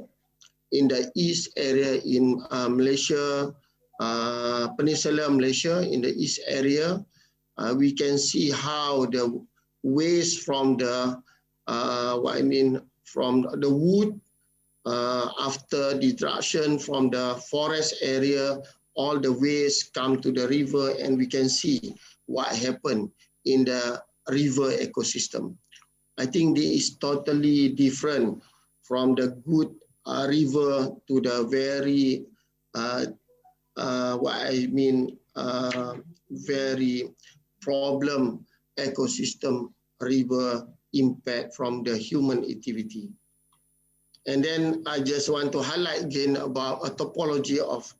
in the east area in Malaysia, Peninsula Malaysia, in the east area, we can see how the waste from the from the wood after destruction from the forest area, all the waste come to the river, and we can see what happened in the river ecosystem. I think this is totally different from the good river to the very very problem ecosystem river impact from the human activity. And then I just want to highlight again about a topology of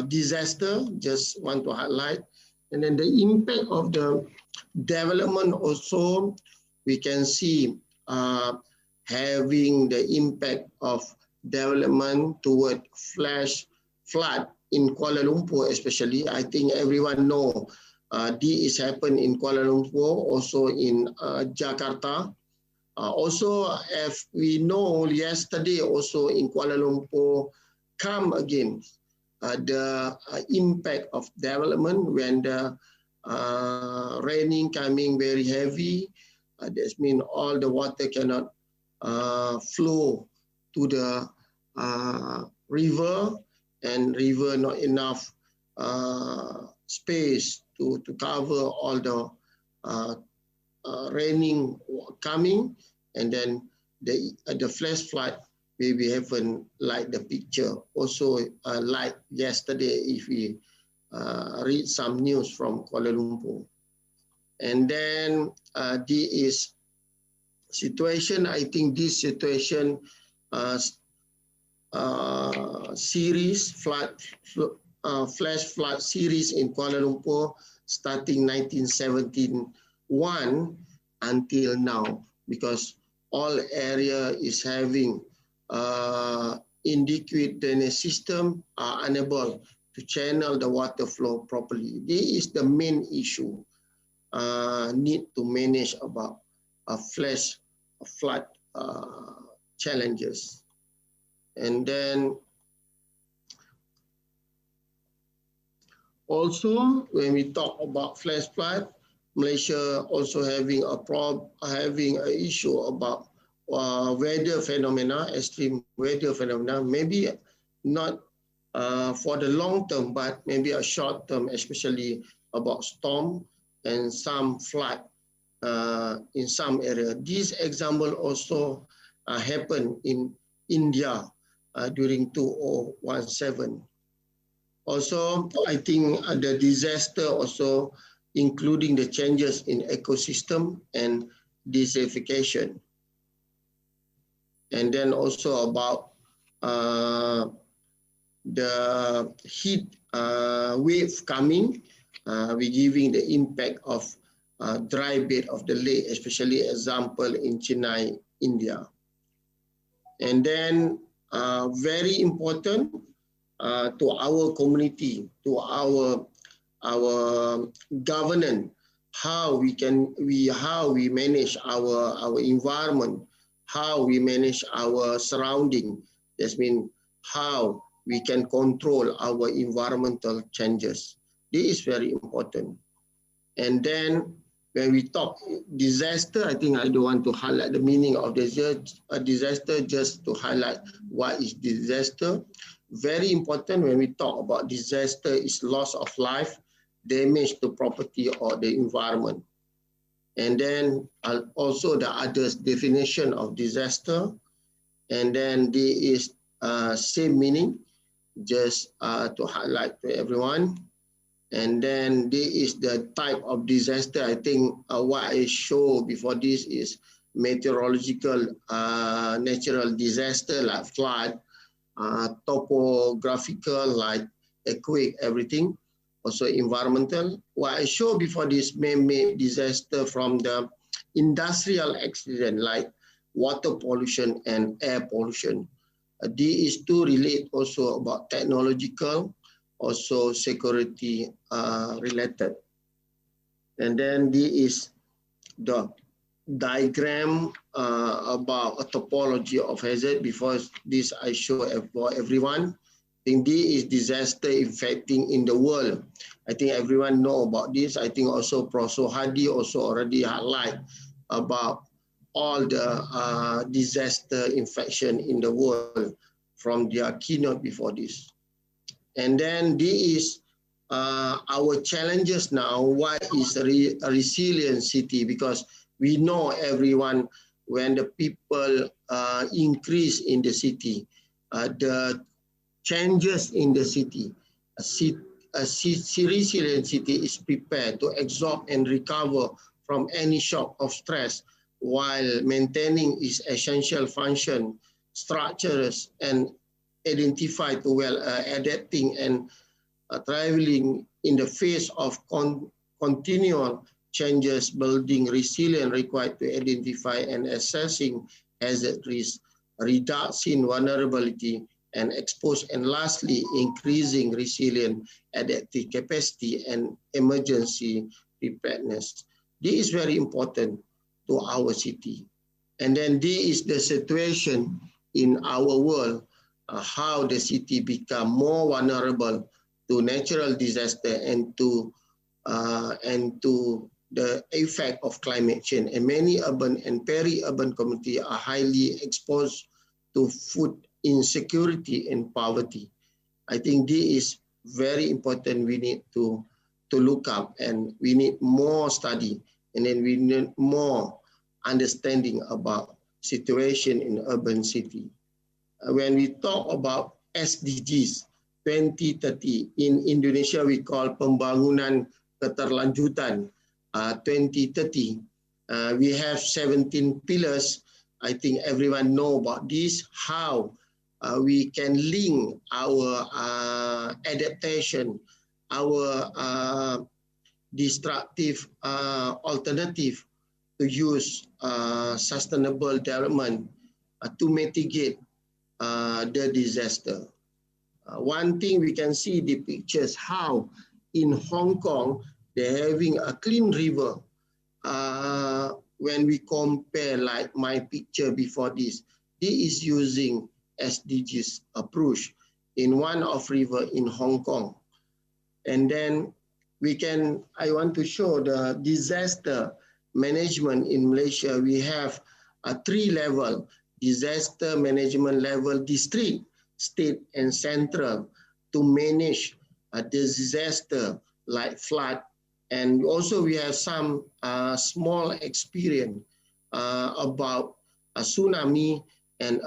disaster, just want to highlight. And then the impact of the development also, we can see having the impact of development toward flash flood in Kuala Lumpur especially. I think everyone know this happened in Kuala Lumpur, also in Jakarta. Also, as we know, yesterday also in Kuala Lumpur come again the impact of development when the raining coming very heavy. That means all the water cannot flow to the river, and river not enough space to cover all the raining coming, and then the flash flood maybe happen like the picture also like yesterday if we read some news from Kuala Lumpur. And then this situation, I think this situation series, flash flood series in Kuala Lumpur starting 1971 until now, because all area is having inadequate drainage system, are unable to channel the water flow properly. This is the main issue need to manage about flash flood challenges. And then also when we talk about flash flood, Malaysia also having an issue about weather phenomena, extreme weather phenomena, maybe not for the long term, but maybe a short term, especially about storm and some flood in some area. This example also happened in India during 2017. Also, I think the disaster also including the changes in ecosystem and desertification. And then also about the heat wave coming, we giving the impact of dry bed of the lake, especially example in Chennai, India. And then very important to our community, to our governance, how we manage our environment, how we manage our surrounding. That means how we can control our environmental changes. This is very important. And then when we talk disaster, I think I don't want to highlight the meaning of disaster, just to highlight what is disaster. Very important when we talk about disaster is loss of life, damage to property or the environment. And then also the other definition of disaster. And then there is same meaning, just to highlight to everyone. And then there is the type of disaster. I think what I show before this is meteorological natural disaster like flood, topographical like earthquake, everything. Also environmental. What I show before this man-made disaster from the industrial accident like water pollution and air pollution. These two relate also about technological, also security related. And then this is the diagram about a topology of hazard. Before this I show for everyone. I think this is disaster affecting in the world. I think everyone know about this. I think also Professor Hadi also already highlight about all the disaster infection in the world from their keynote before this. And then this is our challenges now. What is a resilient city? Because we know everyone when the people increase in the city, the changes in the city, a resilient city is prepared to absorb and recover from any shock of stress while maintaining its essential function, structures, and identify to well adapting and traveling in the face of continual changes. Building resilience required to identify and assessing hazard risk, reducing vulnerability and expose, and lastly, increasing resilient adaptive capacity and emergency preparedness. This is very important to our city. And then this is the situation in our world, how the city become more vulnerable to natural disaster and to the effect of climate change. And many urban and peri-urban communities are highly exposed to food insecurity and poverty. I think this is very important. We need to look up, and we need more study, and then we need more understanding about situation in urban city. When we talk about SDGs, 2030. In Indonesia, we call pembangunan keterlanjutan 2030. We have 17 pillars. I think everyone know about this, how we can link our adaptation, our destructive alternative to use sustainable development to mitigate the disaster. One thing we can see the pictures how in Hong Kong they're having a clean river. When we compare like my picture before this is using SDGs approach in one of river in Hong Kong. And then I want to show the disaster management in Malaysia. We have a 3-level disaster management level, district, state, and central to manage the disaster like flood. And also we have some small experience about a tsunami and